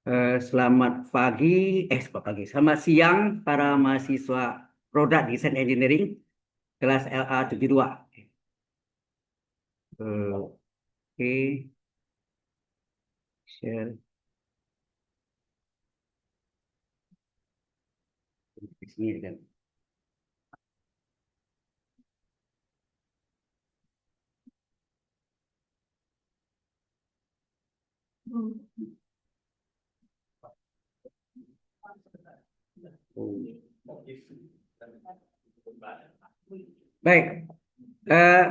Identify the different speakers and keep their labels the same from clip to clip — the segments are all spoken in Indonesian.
Speaker 1: Selamat pagi, selamat pagi, selamat siang para mahasiswa Product Design Engineering kelas LA 72. Oke, share di sini kan. Oh. Baik, eh,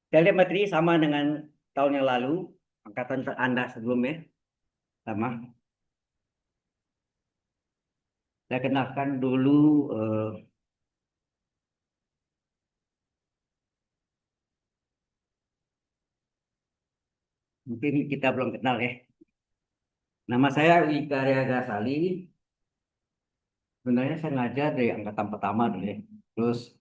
Speaker 1: saya lihat materi sama dengan tahun yang lalu, angkatan Anda sebelumnya, sama. Saya kenalkan dulu, eh, mungkin kita belum kenal ya. Nama saya Wika Ria Gasali. Sebenarnya saya ngajar dari angkatan pertama dulu ya. Terus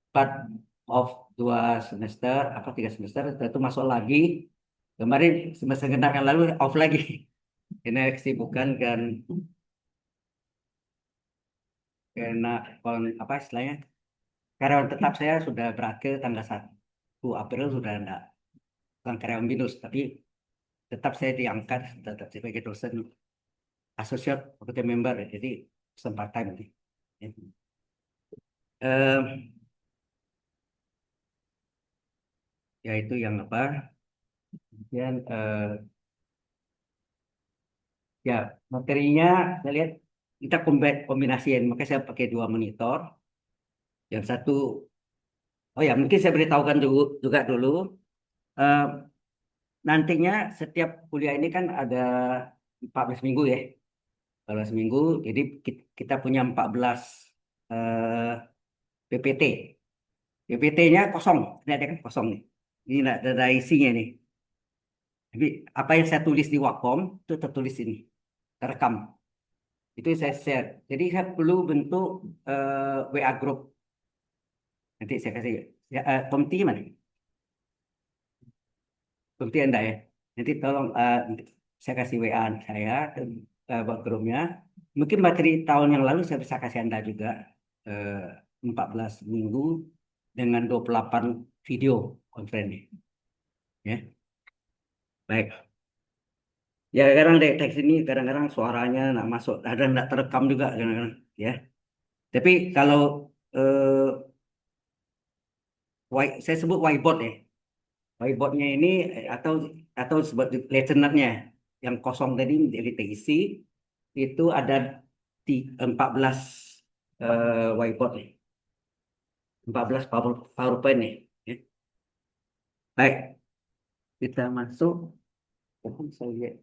Speaker 1: part of 2 semester, apa 3 semester, setelah itu masuk lagi. Kemarin semester genap yang lalu off lagi. Karena kesibukan kan, karena apa istilahnya, karyawan tetap saya sudah berakhir tanggal 1 April, sudah enggak, bukan karyawan minus, tapi tetap saya diangkat tetap sebagai dosen associate faculty member, jadi kesempatan nanti. Eh, Yaitu yang apa? Kemudian ya, materinya saya lihat kita kombinasiin, makanya saya pakai 2 monitor. Yang satu, oh ya mungkin saya beritahukan juga dulu, eh, nantinya setiap kuliah ini kan ada 14 minggu ya. 14 minggu, jadi kita punya 14 eh, PPT. PPT-nya kosong, ini ada kan kosong nih. Ini nggak ada isinya nih. Jadi apa yang saya tulis di Wacom itu tertulis ini, terekam. Itu saya share. Jadi saya perlu bentuk WA group. Nanti saya kasih. Ya, komiti mana? Komiti Anda ya. Nanti tolong nanti saya kasih WA saya buat grupnya. Mungkin materi tahun yang lalu saya bisa kasih Anda juga, eh, 14 minggu dengan 28 video conference ya. Baik. Ya kadang dari teks ini kadang-kadang suaranya nggak masuk, ada nggak terekam juga kadang-kadang ya. Tapi kalau eh, saya sebut whiteboard ya. Whiteboardnya ini atau sebut listenernya yang kosong tadi menjadi terisi, itu ada 14 whiteboard nih, 14 PowerPoint nih. Ya. Baik, kita masuk. Saya lihat.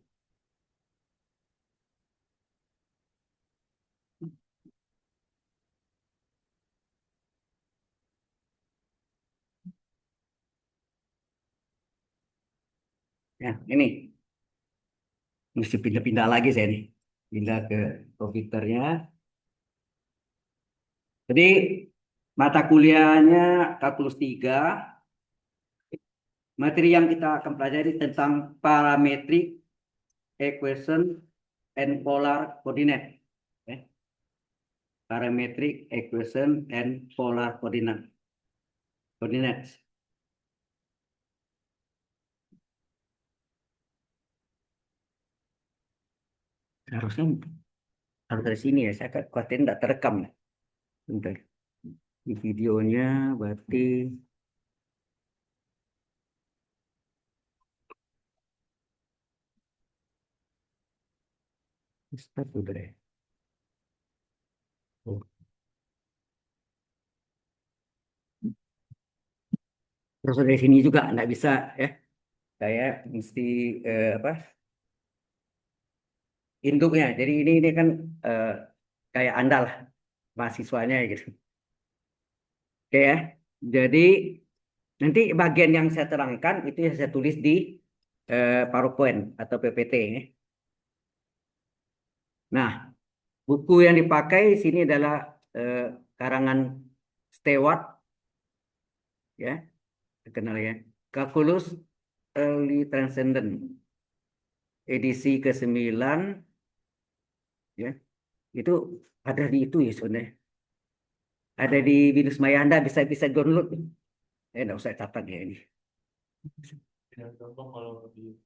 Speaker 1: Ya, ini mesti pindah-pindah lagi saya nih. Pindah ke komputernya. Jadi mata kuliahnya kalkulus 3. Materi yang kita akan pelajari tentang parametric equation and polar coordinate. Eh, Parametric equation and polar coordinates. Harusnya harus dari sini ya. Saya khawatir tidak terekam. Bentar. Di videonya berarti start sudah ya. Oh. Terus dari sini juga nggak bisa ya. Saya mesti apa? Induknya. Jadi ini kan eh, kayak andal mahasiswanya gitu. Oke ya. Jadi nanti bagian yang saya terangkan itu yang saya tulis di PowerPoint atau PPT ya. Nah, buku yang dipakai di sini adalah eh, karangan Stewart ya, terkenal ya. Calculus Early Transcendent. edisi ke-9 ya. Itu ada di itu ya sebenarnya. Ada di Binus Maya, Anda bisa bisa download. Enggak usah catat ya ini.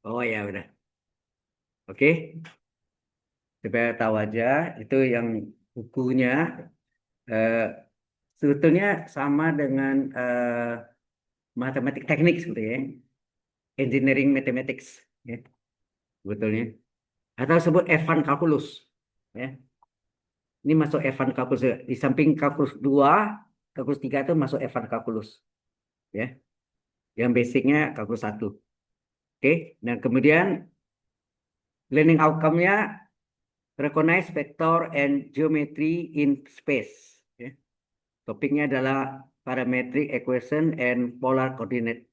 Speaker 1: Oh ya udah. Oke, supaya tahu aja itu yang bukunya eh, sebetulnya sama dengan matematik teknik sebetulnya, engineering mathematics ya, sebetulnya. Atau sebut Evan Calculus ya. Ini masuk Evan Calculus ya. Di samping Calculus 2, Calculus 3 itu masuk Evan Calculus ya. Yang basicnya Calculus 1. Oke, dan kemudian learning outcome-nya recognize vector and geometry in space ya. Topiknya adalah parametric equation and polar coordinate.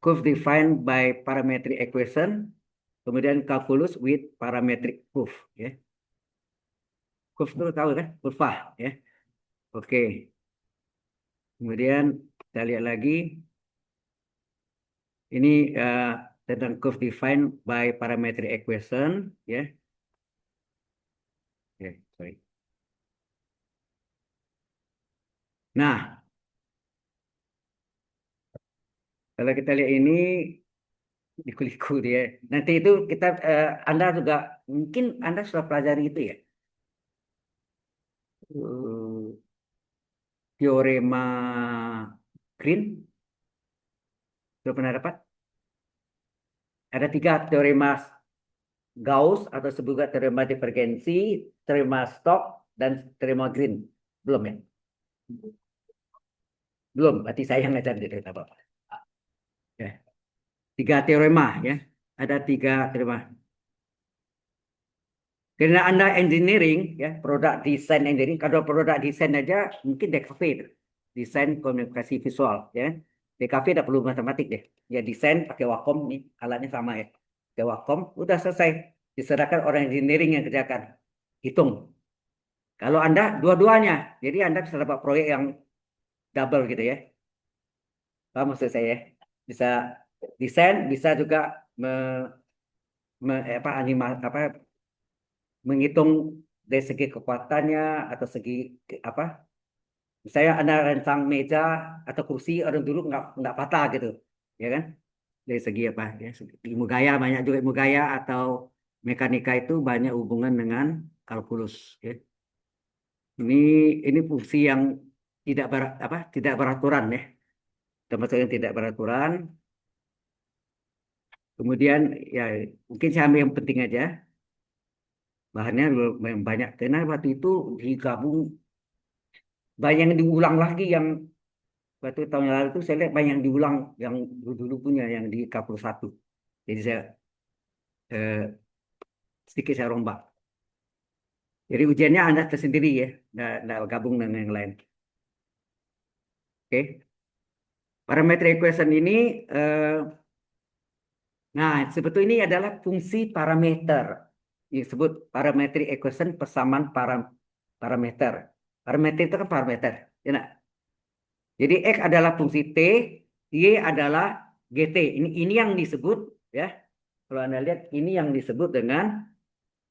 Speaker 1: Curve defined by parametric equation, kemudian calculus with parametric proof ya. Curve itu tahu kan? Kurva ya. Oke. Kemudian kita lihat lagi ini tentang curve defined by parametric equation ya. Oke, sorry. Nah, kalau kita lihat ini di kuliku dia. Nanti itu kita Anda juga mungkin Anda sudah pelajari itu ya. Eh, Teorema Green sudah pernah dapat? Ada 3 teorema Gauss atau sebut juga teorema divergensi, teorema Stokes dan teorema Green. Belum ya? Belum. Berarti saya yang ngajar jadi apa? Ya. 3 teorema ya. Ada 3 teorema. Karena Anda engineering ya, produk desain engineering, kalau produk desain aja mungkin DKV itu. Desain komunikasi visual ya. DKV tidak perlu matematik deh. Ya desain pakai Wacom nih, alatnya sama ya. Pakai Wacom udah selesai. Diserahkan orang engineering yang kerjakan. Hitung. Kalau Anda dua-duanya, jadi Anda bisa dapat proyek yang double gitu ya. Paham maksud saya ya? Bisa desain, bisa juga me, apa, apa menghitung dari segi kekuatannya atau segi apa, misalnya Anda rentang meja atau kursi orang dulu nggak patah gitu ya kan, dari segi apa ya, ilmu gaya, banyak juga ilmu gaya atau mekanika itu banyak hubungan dengan kalkulus ya. Ini fungsi yang tidak beraturan ya, termasuk yang tidak beraturan. Kemudian ya mungkin saya ambil yang penting aja, bahannya lumayan banyak karena waktu itu digabung banyak yang diulang lagi, yang waktu tahun yang lalu itu saya lihat banyak yang diulang yang dulu punya yang di K1. Jadi saya eh, sedikit saya rombak. Jadi ujiannya Anda tersendiri ya, nggak gabung dengan yang lain. Oke. Parameter equation ini, eh, nah sebetulnya ini adalah fungsi parameter. Disebut parametric equation, persamaan parameter. Parameter itu kan parameter. Ya, nak? Jadi X adalah fungsi T, Y adalah GT. Ini yang disebut ya. Kalau Anda lihat ini yang disebut dengan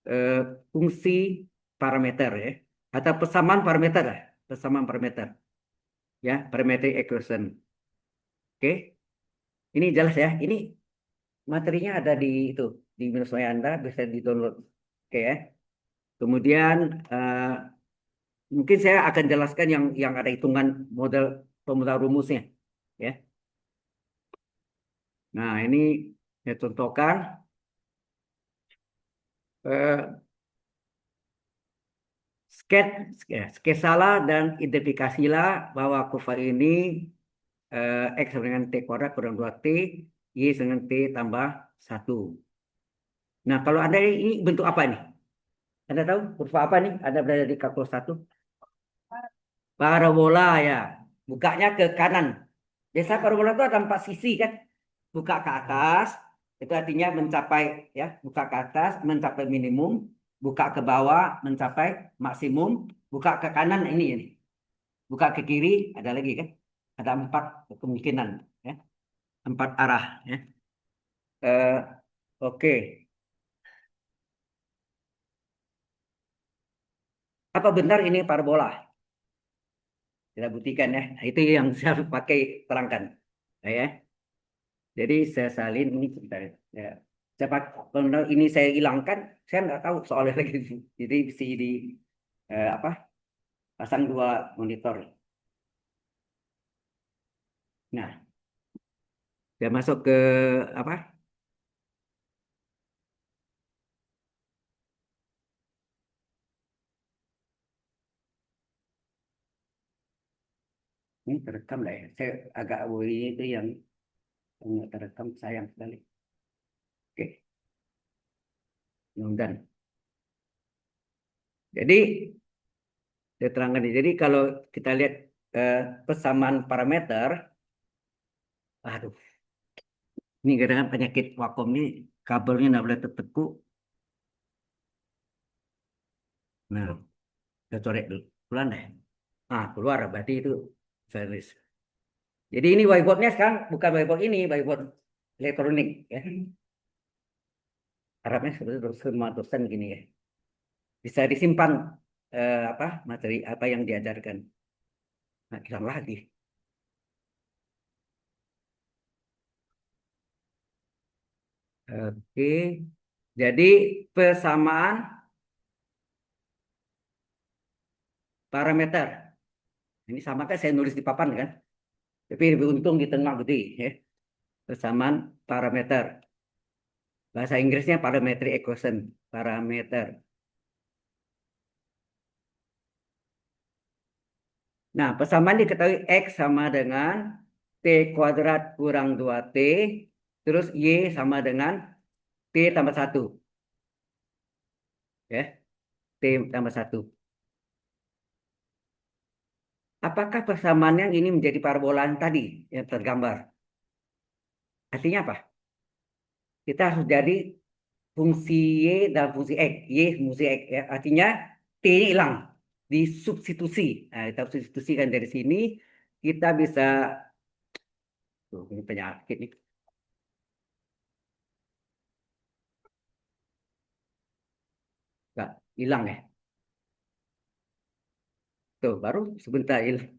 Speaker 1: eh, fungsi parameter ya, atau persamaan parameter lah, persamaan parameter ya, parametric equation. Oke, ini jelas ya. Ini materinya ada di itu di minus Anda bisa di download. Oke ya. Kemudian mungkin saya akan jelaskan yang ada hitungan model formula rumusnya ya. Nah ini saya contohkan. eh, Skesalah dan identifikasilah bahwa kurva ini X sama dengan T kuadrat kurang 2T, Y sama dengan T tambah 1. Nah, kalau Anda ini bentuk apa nih? Anda tahu kurva apa nih? Anda berada di kalkulus 1. Parabola ya. Bukanya ke kanan. Biasa parabola itu ada 4 sisi kan? Buka ke atas, itu artinya mencapai ya, buka ke atas mencapai minimum, buka ke bawah mencapai maksimum, buka ke kanan ini. Buka ke kiri ada lagi kan? Ada 4 kemungkinan ya, 4 arah ya. Oke. Apa benar ini parabola? Kita buktikan ya. Nah, itu yang saya pakai terangkan. Nah, ya. Jadi saya salin ini sebentar. Ya. Kalau ini saya hilangkan, saya nggak tahu soalnya lagi. Jadi mesti di apa? Pasang dua monitor. Nah, saya masuk ke apa? Ini terekam lah ya. Saya agak worry itu yang nggak terekam sayang sekali. Oke, mudah. Jadi saya terangkan. Jadi kalau kita lihat eh, persamaan parameter, aduh, ini kadang penyakit vakum ini kabelnya nggak boleh tertekuk. Nah, kita corek dulu. Pelan deh. Ah, keluar berarti itu series. Jadi ini whiteboardnya sekarang bukan whiteboard ini, whiteboard elektronik ya. Harapnya seperti semua dosen gini ya. Bisa disimpan apa materi apa yang diajarkan. Nah, hilang lagi. Oke. Jadi persamaan parameter. Ini sama kan saya nulis di papan kan. Tapi lebih untung di tengah gitu ya. Persamaan parameter. Bahasa Inggrisnya parametric equation. Parameter. Nah, persamaan diketahui X sama dengan T kuadrat kurang 2T. Terus Y sama dengan T tambah 1. Ya, T tambah 1. Apakah persamaan yang ini menjadi parabola yang tadi yang tergambar? Artinya apa? Kita harus jadi fungsi Y dan fungsi X. Y fungsi X. Ya. Artinya T ini hilang. Disubstitusi. Nah, kita substitusikan dari sini. Kita bisa... Tuh, ini penyakit nih. Nggak, hilang ya. Tuh, baru sebentar hilang.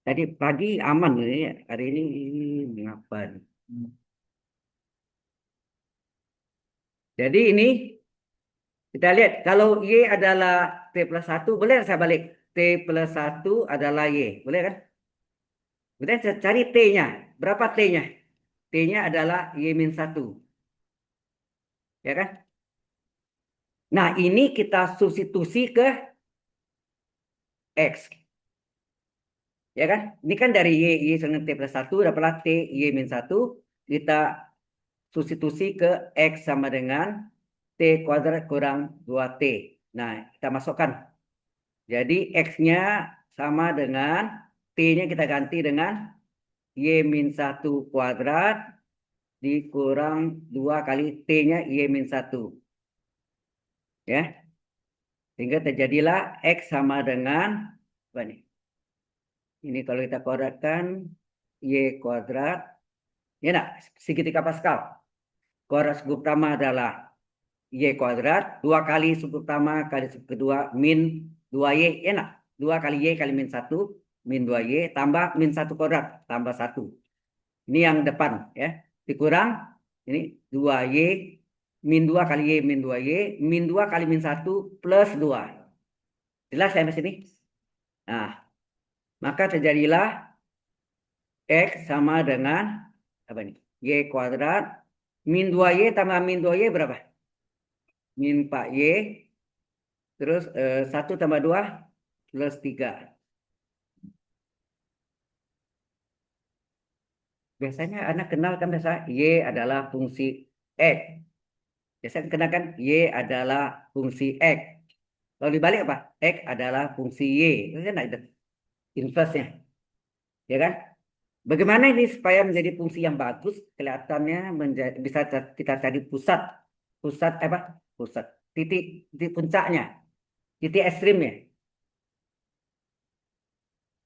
Speaker 1: Tadi pagi aman nih. Hari ini mengapa? Jadi ini kita lihat. Kalau Y adalah T plus 1. Boleh saya balik? T plus 1 adalah Y. Boleh kan? Kemudian saya cari T-nya. Berapa T-nya? T-nya adalah Y-1. Ya kan? Nah, ini kita substitusi ke X. Ya kan? Ini kan dari Y dengan T plus 1. Dapatlah T Y-1. Kita substitusi ke X sama dengan T kuadrat kurang 2T. Nah, kita masukkan. Jadi X-nya sama dengan T-nya kita ganti dengan Y-1 kuadrat dikurang 2 kali T-nya Y-1. Ya. Sehingga terjadilah X sama dengan apa nih? Ini kalau kita kuadratkan Y kuadrat, ya enggak, segitiga Pascal. Kuadrat sub pertama adalah Y kuadrat, 2 kali sub pertama kali sub kedua min 2Y, ya enggak? 2 kali Y kali min 1, min 2Y, tambah min 1 kuadrat, tambah 1. Ini yang depan, ya. Dikurang, ini 2Y, min 2 kali Y, min 2Y, min 2 kali min 1, plus 2. Jelas sampai sini? Nah, maka terjadilah X sama dengan apa nih? Y kuadrat min 2Y tambah min 2Y berapa? Min 4Y terus 1 tambah 2 plus 3. Biasanya anak kenal kan biasa Y adalah fungsi X. Biasanya kenakan Y adalah fungsi X. Kalau dibalik apa? X adalah fungsi Y. Itu kan ada inverse-nya. Ya kan? Bagaimana ini supaya menjadi fungsi yang bagus, kelihatannya menjadi, bisa kita cari pusat, pusat apa? Pusat titik di puncaknya, titik ekstrimnya,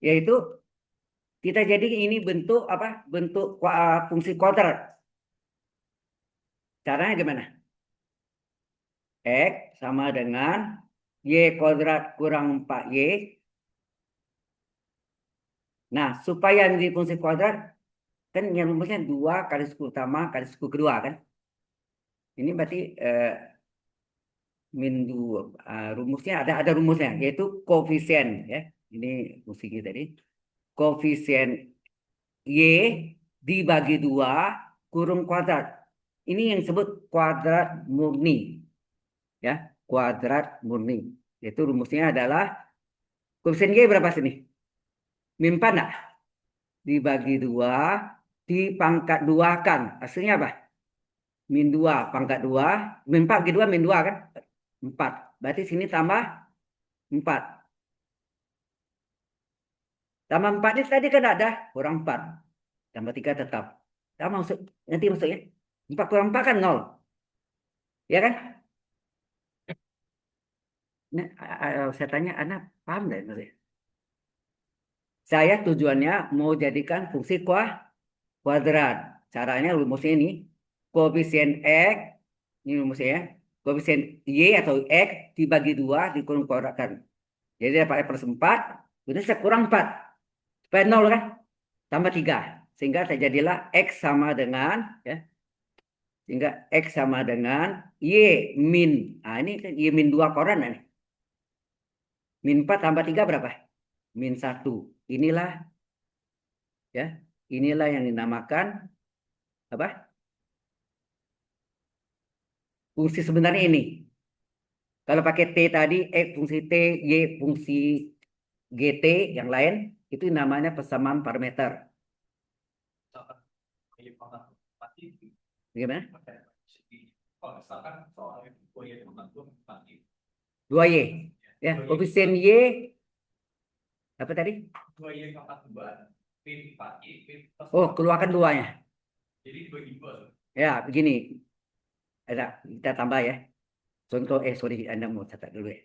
Speaker 1: yaitu kita jadi ini bentuk apa? Bentuk fungsi kuadrat. Caranya gimana? X sama dengan Y kuadrat kurang 4Y. Nah, supaya di fungsi kuadrat, kan yang rumusnya 2 kali suku utama kali suku kedua kan? Ini berarti min 2. Rumusnya ada rumusnya, yaitu koefisien ya. Ini fungsinya tadi. Koefisien Y dibagi 2 kurung kuadrat. Ini yang disebut kuadrat murni. Ya, kuadrat murni. Yaitu rumusnya adalah koefisien Y berapa sini? Min 4 enggak? Dibagi 2 dipangkat 2 kan. Hasilnya apa? Min 2 pangkat 2. Min 4 bagi 2 min 2 kan? 4. Berarti sini tambah 4. Tambah 4 ini tadi kan ada kurang 4. Tambah 3 tetap. Sama maksud, nanti maksudnya. 4 kurang 4 kan 0. Ya kan? Nah, saya tanya, Anda paham nggak maksudnya? Saya tujuannya mau jadikan fungsi kuadrat. Caranya rumusnya ini. Koefisien X, ini rumusnya ya. Koefisien Y atau X dibagi 2 dikurung kuadratkan. Jadi dapat X plus 4, kemudian saya kurang 4. Supaya 0 kan? Tambah 3. Sehingga terjadilah X sama dengan, ya, sehingga X sama dengan Y min. Nah ini kan Y min 2 koran nih. Min 4 tambah 3 berapa? Min 1. Inilah, ya, inilah yang dinamakan apa? Fungsi sebenarnya ini. Kalau pakai T tadi, X fungsi T, Y fungsi GT, yang lain, itu namanya persamaan parameter. Gimana? 2Y. Ya, koefisien Y, apa tadi? Oh, keluarkan duanya. Ya, begini. Ada, kita tambah ya. Contoh, sorry, Anda mau catat dulu ya.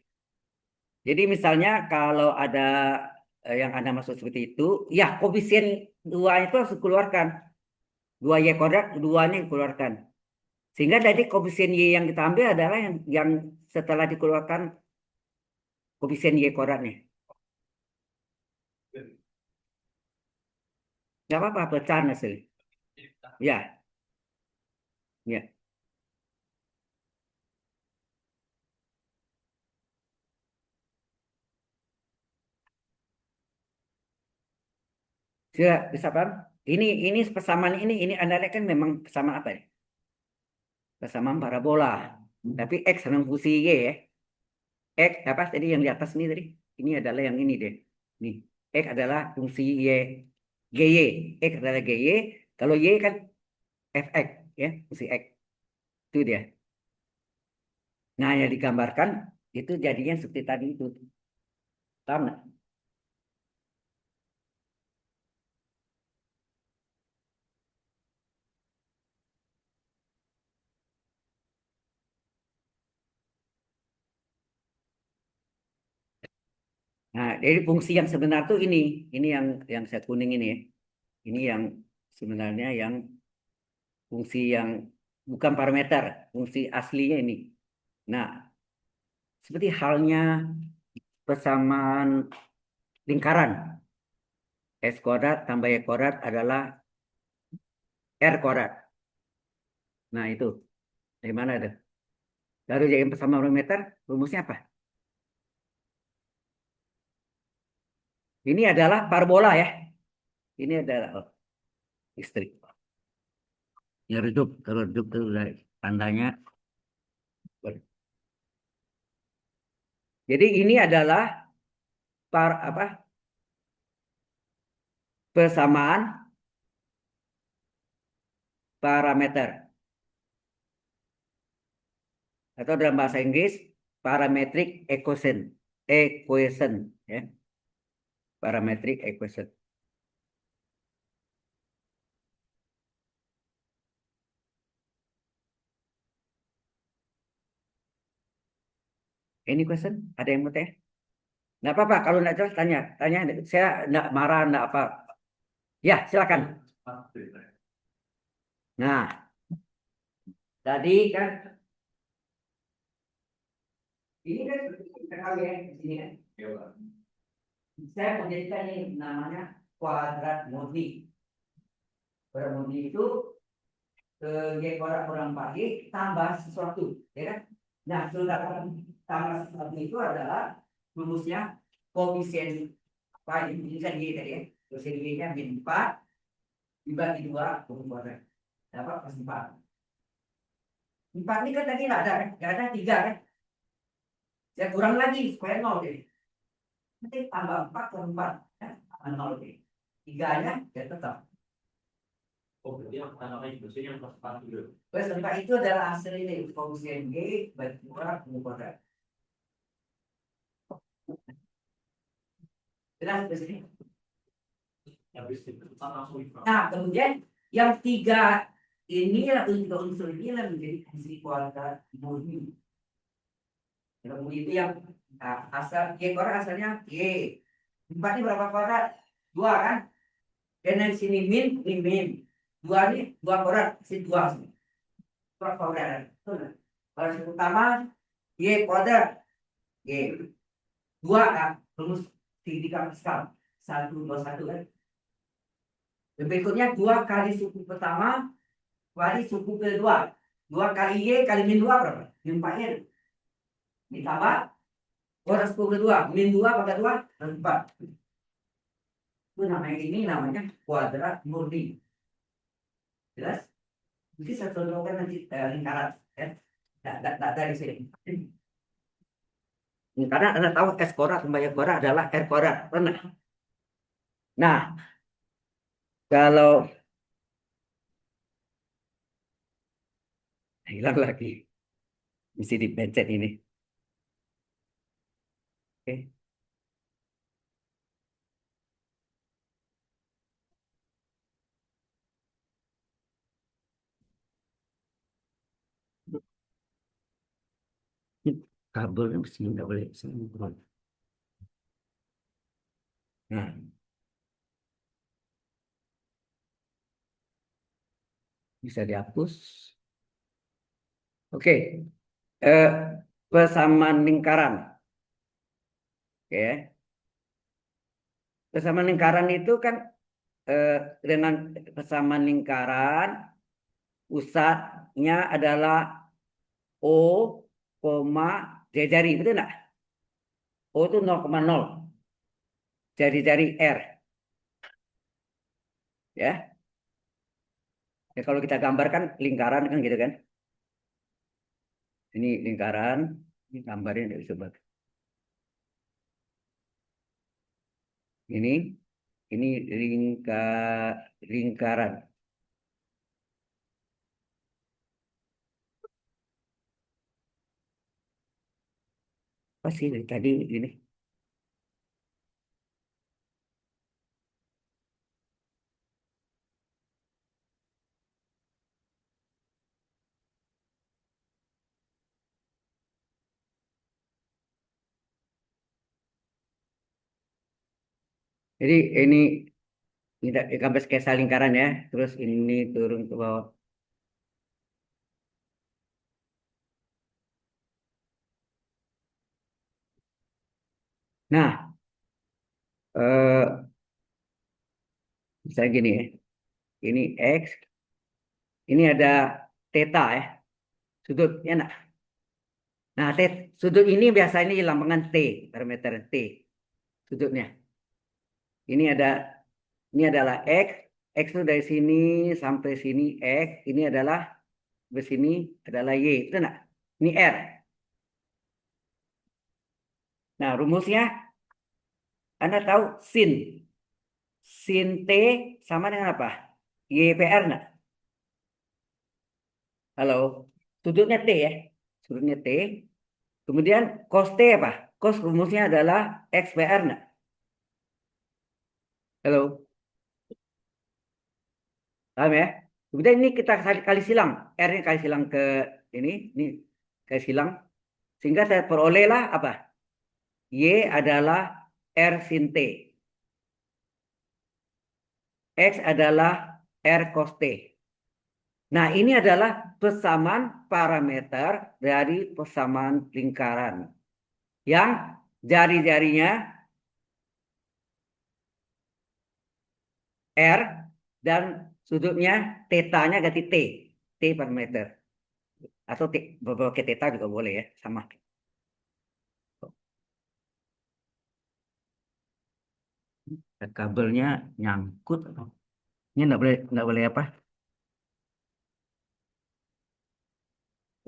Speaker 1: Jadi misalnya kalau ada yang Anda maksud seperti itu, ya koefisien 2 itu harus dikeluarkan. 2Y kuadrat, 2-nya dikeluarkan. Sehingga tadi koefisien Y yang kita ambil adalah yang setelah dikeluarkan koefisien Y kuadratnya. Nggak apa-apa, pecahan hasil. Ya, ya. Sudah bisa paham? Ini persamaan ini Anda lihat kan memang persamaan apa ya? Persamaan parabola. Tapi X sama fungsi Y ya. X apa tadi yang di atas ini tadi? Ini adalah yang ini deh. Nih, X adalah fungsi Y, GY. X adalah GY. Kalau Y kan FX ya, fungsi X. Itu dia. Nah, yang digambarkan itu jadinya seperti tadi itu. Paham nggak? Nah, jadi fungsi yang sebenar tuh ini yang saya kuning ini ya. Ini yang sebenarnya yang fungsi yang bukan parameter, fungsi aslinya ini. Nah, seperti halnya persamaan lingkaran. S kuadrat tambah Y kuadrat adalah R kuadrat. Nah, itu. Dari mana ada? Lalu jadi persamaan parameter, rumusnya apa? Ini adalah parabola ya. Ini adalah listrik. Ya redup, kalau redup itu udah tandanya. Jadi ini adalah apa? Persamaan parameter atau dalam bahasa Inggris parametric equation ya, parametric equation. Ini question ada yang mau tanya? Nggak apa-apa kalau nggak jelas tanya, tanya. Saya nggak marah nggak apa. Ya silakan. Nah, Tadi kan ini kan kita tahu ya di sini kan.
Speaker 2: Ya, Pak.
Speaker 1: Saya menjadikan ini namanya kuadrat murni. Kuadrat murni itu Y kurang 4Y tambah sesuatu, ya kan? Nah, sudah tambah sesuatu itu adalah rumusnya koefisien apa ini kan Y tadi ya. Koefisien Y-nya min 4 dibagi 2 kuadrat. Dapat plus 4. 4 ini kan tadi nggak ada kan? Nggak ada 3 kan? Saya kurang lagi supaya 0 jadi. Nanti tambah 4 ke 4 ya, tambah 0 jadi. 3-nya ya tetap.
Speaker 2: Oh, berarti yang pertama itu yang plus 4 gitu.
Speaker 1: Plus 4 itu adalah hasil ini koefisien Y bagi 2 kuadrat. Jelas di sini.
Speaker 2: Habis itu kita langsung dipang.
Speaker 1: Nah, kemudian yang 3 inilah untuk unsur inilah menjadi fungsi kuadrat murni. Murni itu yang asal Y kuadrat asalnya Y. 4 ini berapa kuadrat? 2 kan? Dan dari sini min, ini min. 2 ini 2 kuadrat, sini 2 sini. 2 kuadrat. Baris utama Y kuadrat. Y. 2 kan? Rumus segitiga fiskal. 1, 2, 1 kan? Berikutnya 2 kali suku pertama kali suku kedua. 2 kali Y kali min 2 berapa? Min 4 Y. Ditambah kuadrat suku kedua. Min 2 pada 2 dan 4. Itu namanya ini namanya kuadrat murni. Jelas? Mungkin saya contohkan nanti lingkaran ya. Dari sini. Karena Anda tahu S kuadrat tambah Y kuadrat adalah R kuadrat. Pernah? Nah, kalau hilang lagi. Mesti dipencet ini. Oke. Kabelnya mesti nggak boleh. Nah, bisa dihapus. Oke, eh, persamaan lingkaran. Oke, persamaan lingkaran itu kan dengan persamaan lingkaran pusatnya adalah O, jari-jari, betul nggak? O itu 0,0, jari-jari R, ya. Ya, kalau kita gambarkan lingkaran kan gitu kan. Ini lingkaran, ini gambarnya dari coba. Ini ini lingkaran. Apa sih dari tadi ini? Jadi ini gambar sketsa lingkaran ya. Terus ini turun ke bawah. Nah, misalnya gini ya. Ini X, ini ada theta ya. Sudutnya nah. Nah, sudut ini biasanya lambangkan T, parameter T. Sudutnya. Ini ada ini adalah X. X itu dari sini sampai sini X. Ini adalah di sini adalah Y. Itu nah. Ini R. Nah, rumusnya Anda tahu sin. Sin T sama dengan apa? YPR nah. Halo. Sudutnya T ya. Sudutnya T. Kemudian cos T apa? Cos rumusnya adalah XPR nah. Halo. Paham ya? Kemudian ini kita kali silang. R-nya kali silang ke ini kali silang. Sehingga saya perolehlah apa? Y adalah R sin T. X adalah R cos T. Nah, ini adalah persamaan parameter dari persamaan lingkaran yang jari-jarinya R dan sudutnya tetanya ganti T, T parameter. Atau pakai theta juga boleh ya, sama. Dan kabelnya nyangkut. Ini nggak boleh apa?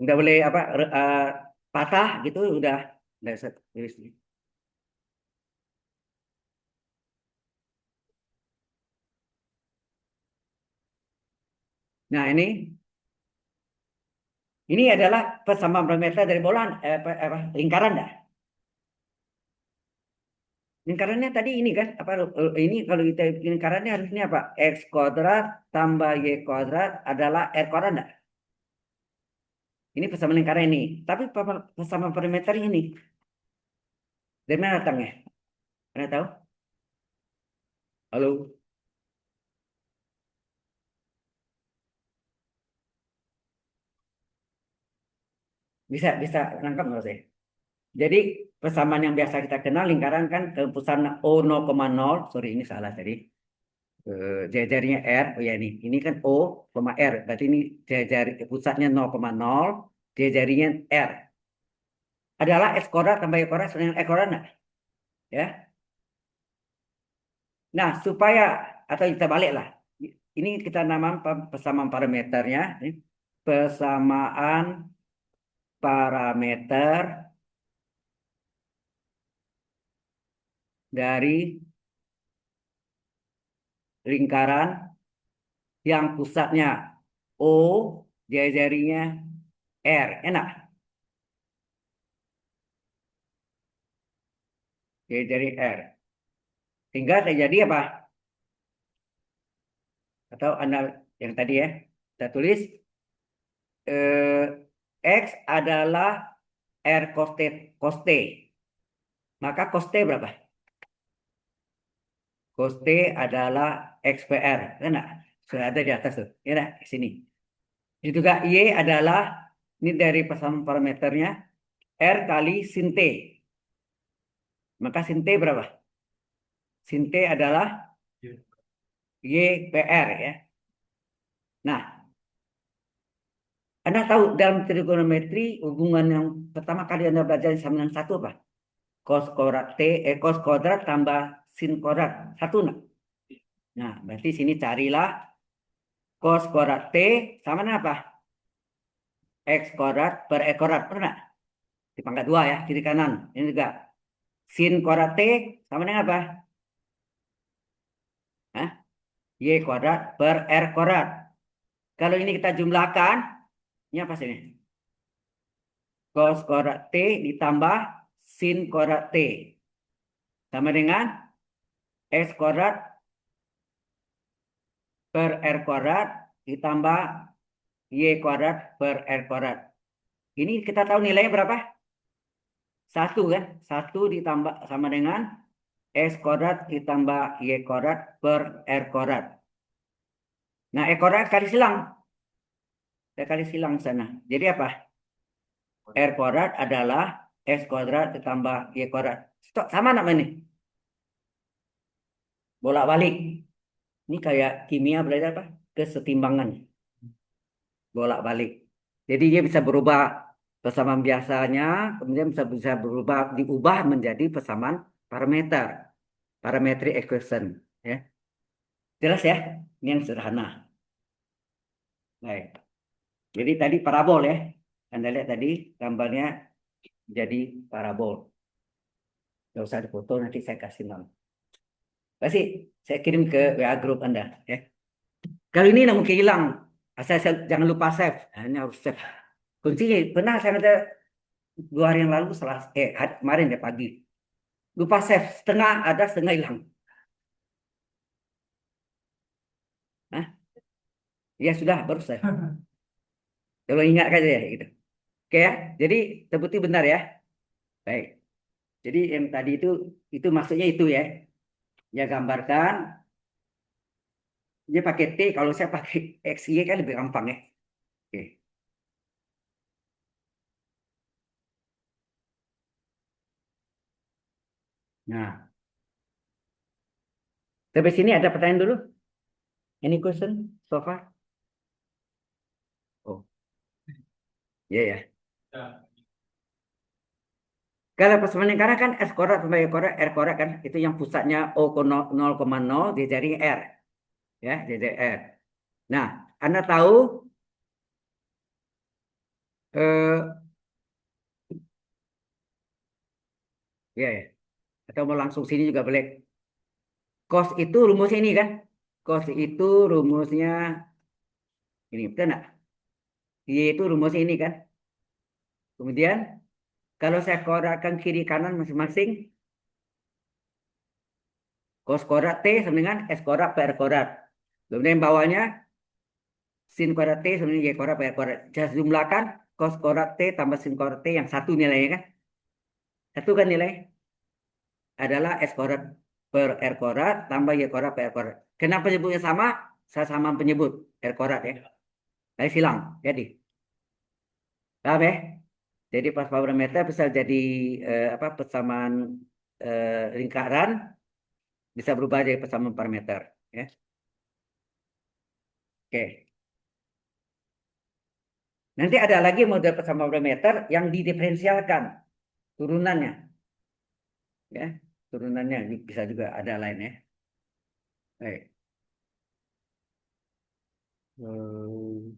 Speaker 1: Nggak boleh apa? Patah gitu udah set. Nah ini adalah persamaan parameter dari bola lingkaran dah. Lingkarannya tadi ini kan apa? Ini kalau kita lingkarannya harusnya apa? X kuadrat tambah Y kuadrat adalah R kuadrat dah. Ini persamaan lingkaran ini. Tapi persamaan parameter ini dari mana datangnya? Anda tahu? Halo, bisa bisa nangkap nggak saya? Jadi persamaan yang biasa kita kenal lingkaran kan tempusan O 0,0, sorry ini salah tadi. Jari-jarinya R, oh ya ini kan O, R. Berarti ini jari pusatnya 0,0, jari-jarinya R. Adalah X kuadrat tambah Y kuadrat sama dengan X kuadrat nggak? Ya. Nah, supaya atau kita balik lah. Ini kita namakan persamaan parameternya. Persamaan parameter dari lingkaran yang pusatnya O, jari-jarinya R. Enak? Jari-jari R. Sehingga terjadi apa? Atau Anda yang tadi ya, kita tulis X adalah R cos T. Maka cos T berapa? Cos T adalah X per R. Enak? Sudah ada di atas tuh. Ya, nah, di sini. Itu juga Y adalah, ini dari persamaan parameternya, R kali sin T. Maka sin T berapa? Sin T adalah Y per R ya. Nah, Anda tahu dalam trigonometri hubungan yang pertama kali Anda belajar sama dengan satu apa? Cos kuadrat T, cos kuadrat tambah sin kuadrat. Satu nak? Nah, berarti sini carilah cos kuadrat T sama dengan apa? X kuadrat per E kuadrat. Pernah? Di pangkat dua ya, kiri kanan. Ini juga. Sin kuadrat T sama dengan apa? Hah? Y kuadrat per R kuadrat. Kalau ini kita jumlahkan, ini apa sini? Cos kuadrat T ditambah sin kuadrat T. Sama dengan X kuadrat per R kuadrat ditambah Y kuadrat per R kuadrat. Ini kita tahu nilainya berapa? Satu kan? Satu ditambah sama dengan X kuadrat ditambah Y kuadrat per R kuadrat. Nah, E kuadrat kali silang. Saya kali silang sana. Jadi apa? R kuadrat adalah X kuadrat ditambah Y kuadrat. Stop, sama namanya ini? Bolak-balik. Ini kayak kimia belajar apa? Kesetimbangan. Bolak-balik. Jadi dia bisa berubah persamaan biasanya, kemudian bisa berubah diubah menjadi persamaan parameter, parametric equation. Ya. Jelas ya? Ini yang sederhana. Baik. Jadi tadi parabol ya. Anda lihat tadi gambarnya jadi parabol. Nggak usah difoto, nanti saya kasih nama. Kasih, saya kirim ke WA grup Anda. Ya. Kali ini nggak mungkin hilang. Jangan lupa save. Nah, ini harus save. Kuncinya pernah saya ada 2 hari yang lalu kemarin ya pagi. Lupa save, setengah ada, setengah hilang. Hah? Ya sudah, baru save. Kalau ingat aja ya gitu. Oke ya, jadi terbukti benar ya. Baik. Jadi yang tadi itu maksudnya itu ya. Ya gambarkan, dia pakai T, kalau saya pakai XY kan lebih gampang ya. Nah, sampai sini ada pertanyaan dulu? Any question so far? Oh, iya ya.
Speaker 2: Ya,
Speaker 1: Kalau persamaan lingkaran kan S kuadrat tambah Y kuadrat R kuadrat kan itu yang pusatnya O ke 0,0 dia jadi R ya jadi R. Nah, Anda tahu eh ya, ya. Atau mau langsung sini juga boleh. Cos itu rumusnya ini kan? Cos itu rumusnya ini betul nggak? Y itu rumusnya ini kan? Kemudian kalau saya kuadratkan kiri kanan masing-masing, cos kuadrat T sama dengan S kuadrat per R kuadrat. Kemudian bawahnya sin kuadrat T sama dengan Y kuadrat per R kuadrat. Saya jumlahkan cos kuadrat T tambah sin kuadrat T yang satu nilainya kan? Satu kan nilai adalah S kuadrat per R kuadrat tambah Y kuadrat per R kuadrat. Kenapa penyebutnya sama? Saya sama penyebut R kuadrat ya. Tadi silang. Jadi, paham ya? Jadi pas parameter bisa jadi apa persamaan lingkaran bisa berubah jadi persamaan parameter ya. Oke. Nanti ada lagi model persamaan parameter yang didiferensialkan turunannya ya. Turunannya bisa juga ada lain ya. Baik. Hmm.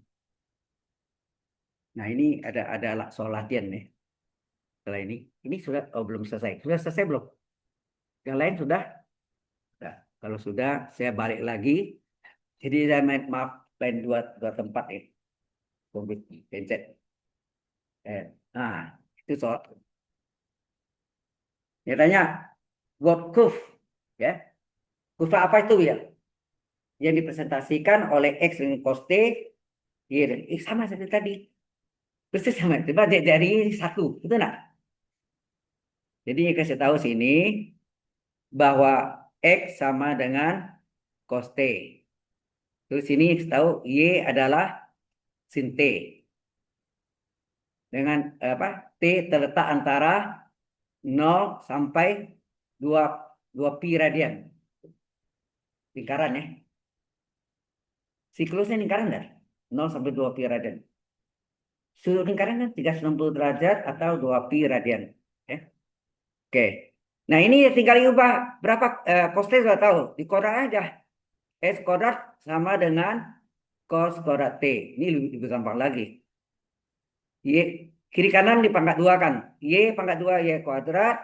Speaker 1: Nah, ini ada soal latihan nih. Setelah ini sudah belum selesai. Sudah selesai belum? Yang lain sudah? Sudah. Kalau sudah, saya balik lagi. Jadi saya maaf lain dua tempat ya. Covid pencet. Nah, itu soal. Dia tanya, what curve? Ya, kurva apa itu ya? Yang dipresentasikan oleh X dengan cos T, Y dan X sama seperti tadi. Persis sama. Coba dari satu, itu nak. Jadi kasih tahu sini bahwa X sama dengan cos T. Terus sini tahu Y adalah sin T. Dengan apa? T terletak antara 0 sampai 2 pi radian. Lingkaran ya. Siklusnya lingkaran enggak? 0 sampai 2 pi radian. Sudut lingkaran kan 360 derajat atau 2 pi radian. Ya. Oke. Nah ini tinggal diubah berapa cos T sudah tahu. Di kuadrat aja. S kuadrat sama dengan cos kuadrat T. Ini lebih gampang lagi. Y kiri kanan dipangkat 2 kan. Y pangkat 2 Y kuadrat.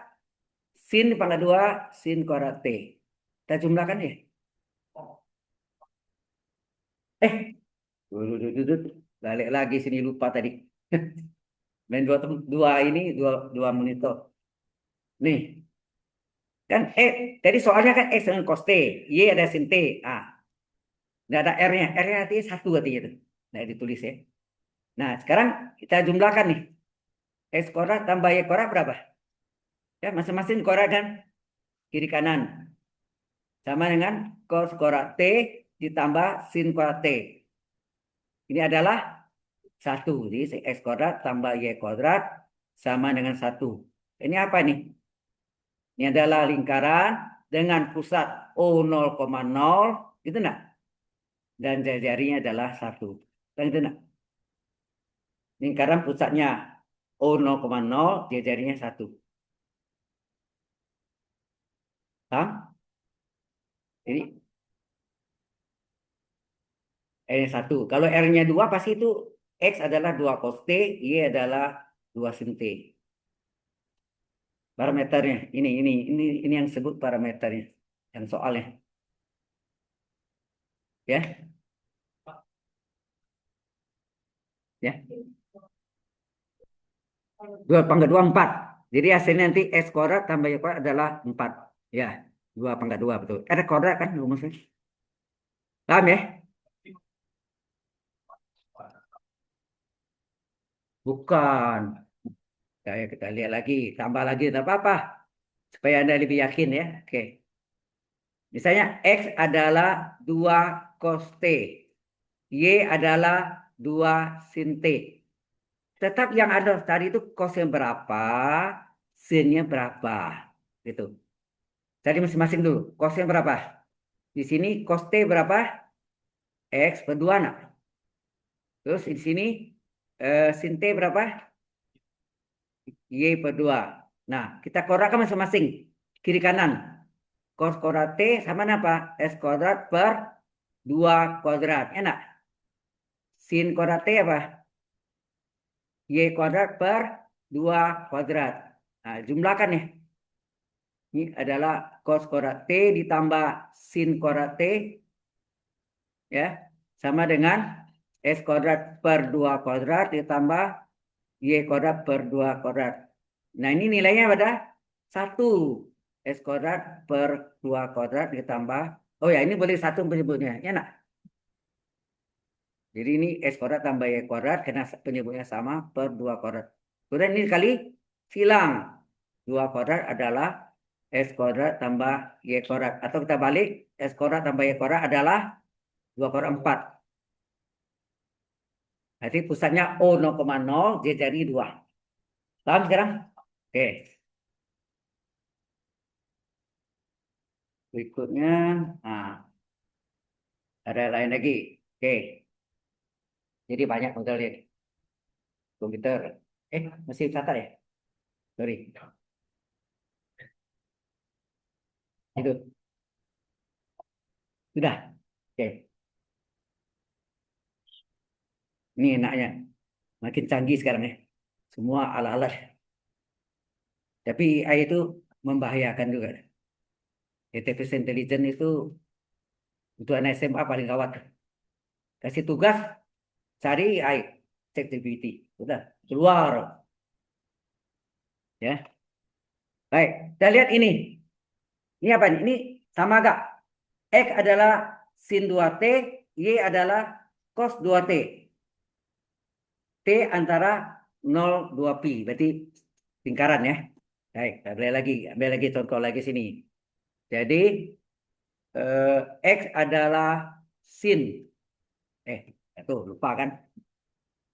Speaker 1: Sin dipangkat 2 sin kuadrat T. Kita jumlahkan ya. Eh, balik lagi sini lupa tadi. Main dua ini dua monitor. Nih, kan tadi soalnya kan X dengan cos T, Y ada sin T. Ah, nggak ada R-nya. R-nya artinya satu artinya itu. Nah, ditulis ya. Nah, sekarang kita jumlahkan nih. X kuadrat tambah Y kuadrat berapa? Ya, masing-masing kuadrat kan kiri kanan. Sama dengan cos kuadrat T ditambah sin kuadrat T. Ini adalah satu. Jadi X kuadrat tambah Y kuadrat sama dengan satu. Ini apa nih? Ini adalah lingkaran dengan pusat O 0,0, gitu enggak? Dan jari-jarinya adalah satu. Kan itu enggak? Lingkaran pusatnya O 0,0, jari-jarinya satu. Paham? Jadi R-nya satu. Kalau R-nya dua pasti itu X adalah 2 cos T, Y adalah 2 sin T. Parameternya ini yang disebut parameternya, yang soalnya, ya, ya. 2 pangkat 2 4. Jadi hasilnya nanti X kuadrat tambah Y kuadrat adalah 4. Ya, 2 pangkat 2 betul. R kuadrat kan rumusnya. Paham ya? Bukan. Kita lihat lagi, tambah lagi, tak apa-apa. Supaya Anda lebih yakin ya. Oke. Misalnya X adalah 2 cos T. Y adalah 2 sin T. Tetap yang ada tadi itu cosnya berapa, sinnya berapa. Gitu. Cari masing-masing dulu. Cosnya berapa? Di sini cos T berapa? X per 2 nak. Terus di sini sin T berapa? Y per 2. Nah, kita korakkan masing-masing. Kiri kanan. Cos kuadrat T sama apa? S kuadrat per 2 kuadrat. Enak. Sin kuadrat T apa? Y kuadrat per 2 kuadrat. Nah, jumlahkan ya. Ini adalah cos kuadrat T ditambah sin kuadrat T ya sama dengan S kuadrat per 2 kuadrat ditambah Y kuadrat per 2 kuadrat. Nah, ini nilainya pada 1. S kuadrat per 2 kuadrat ditambah, oh ya ini boleh 1 penyebutnya, ya nak? Jadi ini S kuadrat tambah Y kuadrat karena penyebutnya sama per 2 kuadrat. Kemudian ini kali silang. 2 kuadrat adalah S kuadrat tambah Y kuadrat. Atau kita balik, S kuadrat tambah Y kuadrat adalah 2 kuadrat 4. Nanti pusatnya O 0,0, J jadi 2. Paham sekarang? Oke. Berikutnya, nah, ada lain lagi. Oke. Jadi banyak modelnya nih. Komputer. Masih catat ya? Sorry. Itu. Sudah. Oke. Ini enaknya. Makin canggih sekarang ya. Semua alat-alat. Tapi AI itu membahayakan juga. Artificial Intelligence itu untuk anak SMA paling gawat. Kasih tugas, cari AI. ChatGPT. Sudah. Keluar. Ya. Baik. Kita lihat ini. Ini apa? Ini sama gak? X adalah sin 2T. Y adalah cos 2T. T antara 0, 2pi. Berarti lingkaran ya. Baik, ambil lagi contoh lagi sini. Jadi X adalah sin. Itu lupa kan?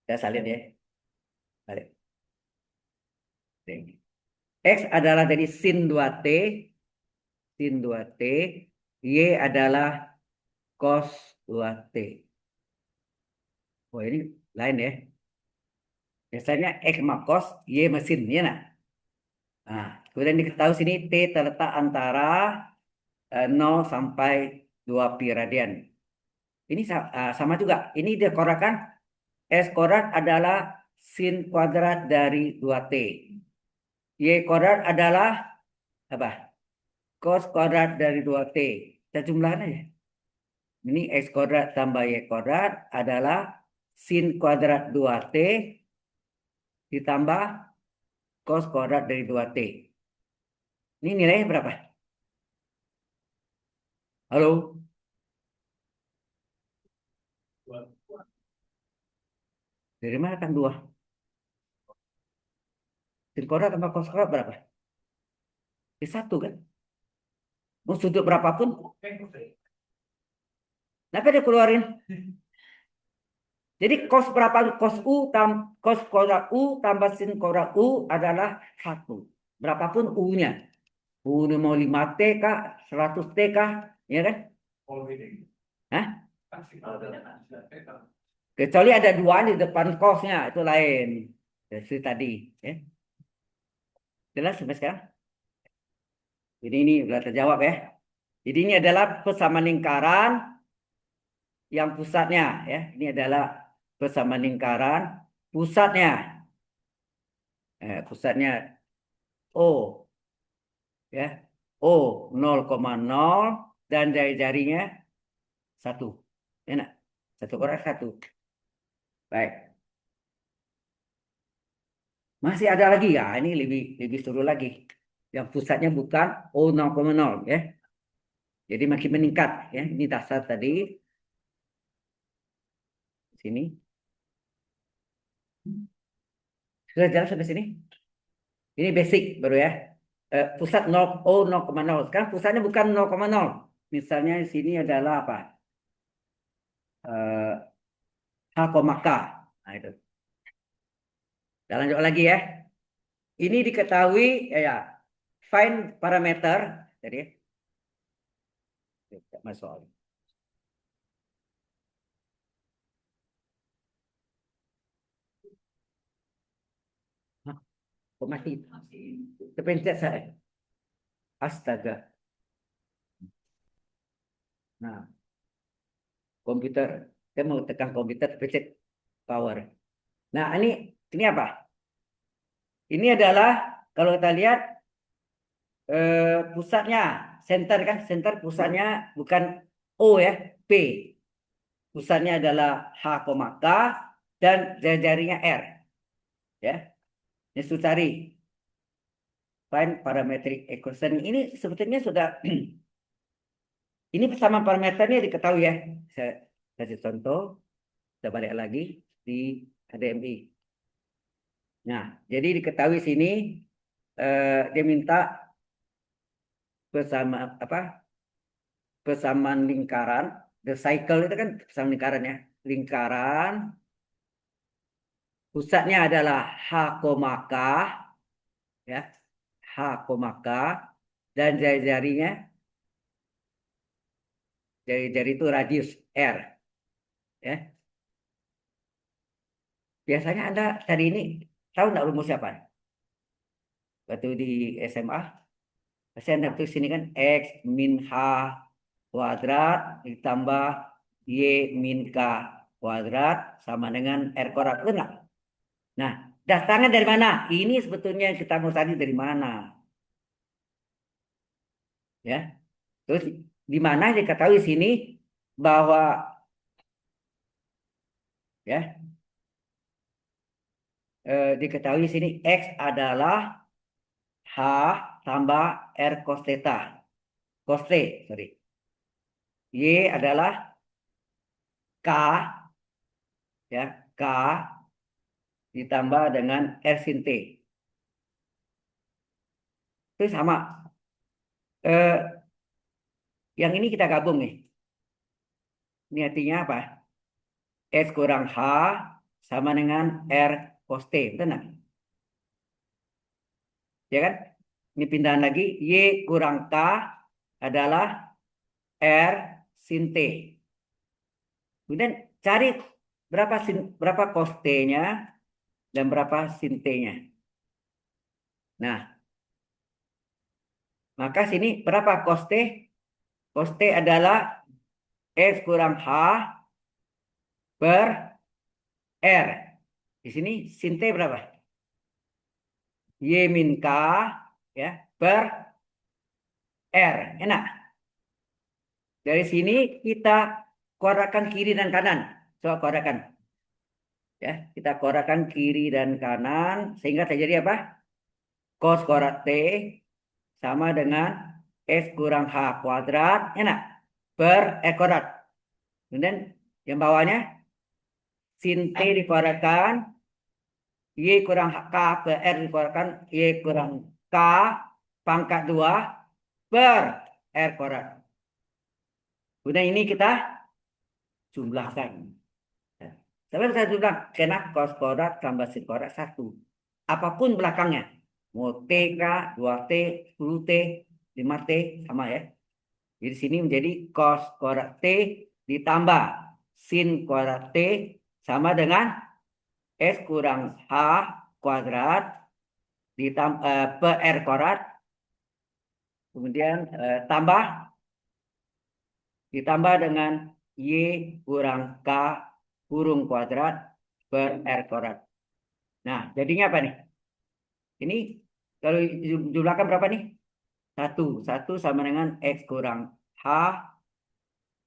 Speaker 1: Saya salin ya. Balik. X adalah dari sin 2T. Sin 2T. Y adalah cos 2T. Oh ini lain ya. Biasanya X sama cos, Y mesin. Ya nah. Nah, kemudian diketahui sini T terletak antara 0 sampai 2 pi radian. Ini sama juga. Ini dikorakan S kuadrat adalah sin kuadrat dari 2T. Y kuadrat adalah apa? Cos kuadrat dari 2T. Kita jumlahkan aja. Ini X kuadrat tambah Y kuadrat adalah sin kuadrat 2T ditambah cos kuadrat dari 2T. Ini nilainya berapa? Halo? Dari mana kan 2? Sin kuadrat tambah cos kuadrat berapa? Di 1 kan? Mau sudut berapapun. Kenapa dia keluarin? Jadi cos berapa? Cos kuadrat U tambah sin kuadrat U adalah 1. Berapapun U-nya. U mau 5T kah? 100T kah? Ya kan? Hah? Kecuali ada 2 di depan cosnya. Itu lain. Dari tadi. Ya. Jelas sampai sekarang? Jadi ini sudah terjawab ya. Jadi ini adalah persamaan lingkaran yang pusatnya. Ya. Ini adalah persamaan lingkaran pusatnya. Pusatnya O. Ya. O 0,0 dan jari-jarinya 1. Enak. 1 kuadrat 1. Baik. Masih ada lagi ya. Ini lebih seru lagi. Yang pusatnya bukan O 0,0 ya. Jadi makin meningkat ya. Ini dasar tadi. Sini. Sudah jelas sampai sini? Ini basic baru ya. Pusat 0, O 0,0. Sekarang pusatnya bukan 0,0. Misalnya di sini adalah apa? H, K. Nah itu. Kita lanjut lagi ya. Ini diketahui ya, find parameter. Jadi Mas Soal. Hah, kok mati? Kepencet saya. Astaga. Nah, komputer. Saya mau tekan komputer, pencet power. Nah, ini apa? Ini adalah kalau kita lihat pusatnya, center kan, center pusatnya bukan O ya, P. Pusatnya adalah H, K dan jari-jarinya R. Ya, ini sudah cari find parametric equation. Ini sebetulnya sudah ini persamaan parameternya diketahui ya. Saya kasih contoh, kita balik lagi di HDMI. Nah, jadi diketahui sini dia minta persamaan apa? Persamaan lingkaran. The cycle itu kan persamaan lingkaran ya. Lingkaran pusatnya adalah H, K ya. H, K dan jari-jarinya jari-jari itu radius R ya. Biasanya Anda tadi ini tahu nggak rumus siapa? Waktu di SMA, pasti Anda tulis sini kan X min H kuadrat ditambah Y min K kuadrat sama dengan R kuadrat. Betul nggak? Nah, datangnya dari mana? Ini sebetulnya yang kita mau tadi dari mana? Ya. Terus di mana diketahui sini bahwa ya diketahui sini X adalah H tambah R cos theta. Cos T, sorry. Y adalah K ya, K ditambah dengan R sin T. Itu sama. Eh, yang ini kita gabung nih. Ini artinya apa? S kurang H sama dengan R cos T. Betul nggak? Ya kan? Ini pindahan lagi. Y kurang K adalah R sin T. Kemudian cari berapa cos T-nya dan berapa sin T-nya. Nah, maka sini berapa cos T? Cos T adalah X kurang H per R. Di sini sin T berapa? Y min K ya per R. Enak. Dari sini kita korakan kiri dan kanan. Coba korakan. Ya, kita korakan kiri dan kanan sehingga terjadi apa? Cos korak T sama dengan S kurang H kuadrat. Enak. Per R kuadrat. Kemudian yang bawahnya sin T dikorakan Y kurang K per R dikeluarkan Y kurang K pangkat 2 per R kuadrat. Kemudian ini kita jumlahkan. Sampai saya jumlah kena cos kuadrat tambah sin kuadrat 1. Apapun belakangnya. Mau T K, 2T, 10T, 5T, sama ya. Jadi sini menjadi cos kuadrat T ditambah sin kuadrat T sama dengan S kurang H kuadrat ditambah per R kuadrat kemudian ditambah dengan Y kurang K kurung kuadrat per R kuadrat. Nah, jadinya apa nih? Ini kalau jumlahkan berapa nih? 1. 1 sama dengan X kurang H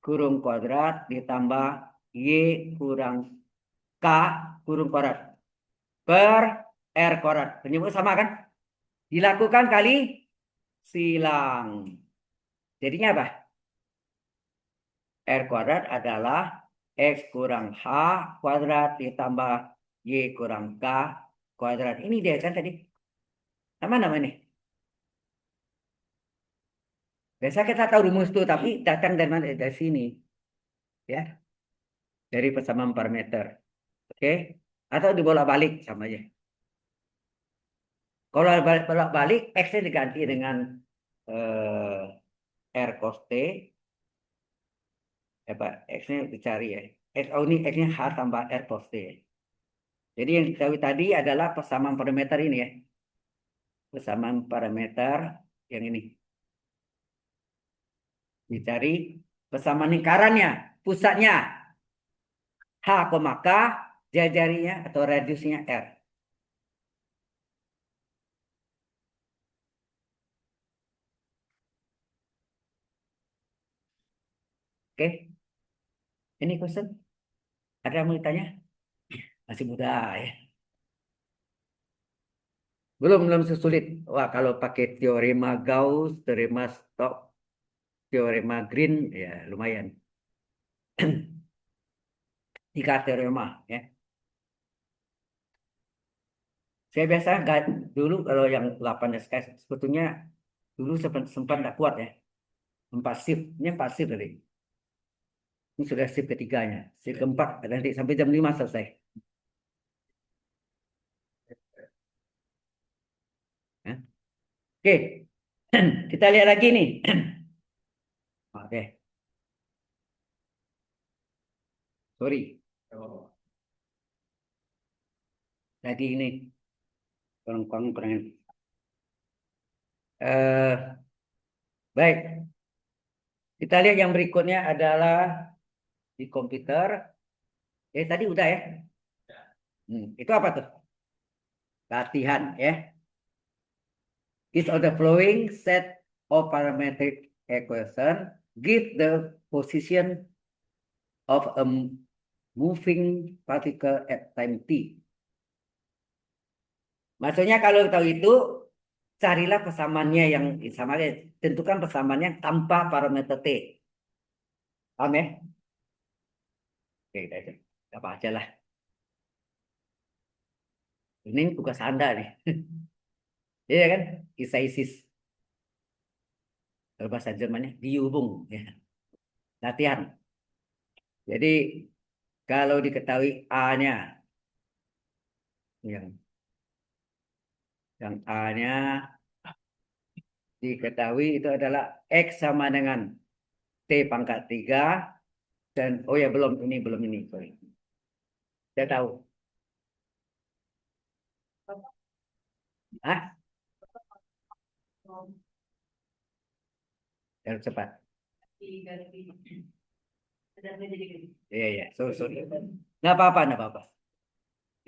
Speaker 1: kurung kuadrat ditambah Y kurang K kurung kuadrat per R kuadrat. Penyebut sama kan? Dilakukan kali silang. Jadinya apa? R kuadrat adalah X kurang H kuadrat ditambah Y kurang K kuadrat. Ini dia kan tadi. Nama ini. Biasa kita tahu rumus itu, tapi datang dari mana? Dari sini. Ya, dari persamaan parameter. Oke? Atau dibolak-balik sama aja. Kalau bolak-balik, X-nya diganti dengan R cos T. Apa X-nya dicari ya. Oh ini X-nya H tambah R plus T. Jadi yang diketahui tadi adalah persamaan parameter ini ya. Persamaan parameter yang ini. Dicari persamaan lingkarannya, pusatnya H, K, jari-jarinya atau radiusnya R. Oke, ini question. Ada yang mau ditanya? Masih muda ya. Belum sesulit. Wah, kalau pakai teorema Gauss, teorema Stokes, teorema Green, ya lumayan. Tiga teorema ya. Saya biasa dulu kalau yang 8 SKS sebetulnya dulu sempat nggak kuat ya. Empat shift, ini empat shift tadi. Ini sudah shift ketiganya. Shift keempat nanti sampai jam 5 selesai. Ya. Oke, kita lihat lagi nih. Oke, sorry. Lagi ini kurang. Baik, kita lihat yang berikutnya adalah di komputer. Tadi udah ya. Itu apa tuh? Latihan ya. Each of the following set of parametric equation give the position of a moving particle at time t. Maksudnya kalau tahu itu, carilah persamaannya yang sama, tentukan persamaannya tanpa parameter t. Paham ya? Oke, kita apa aja lah. Ini tugas Anda nih. Iya kan? Isaisis. Kalau bahasa Jermannya dihubung ya. Latihan. Jadi kalau diketahui A-nya yang A-nya diketahui itu adalah X sama dengan T pangkat 3 dan oh ya belum ini sorry. Saya tahu. Ah, harus cepat. Iya iya, sorry. Nggak apa-apa.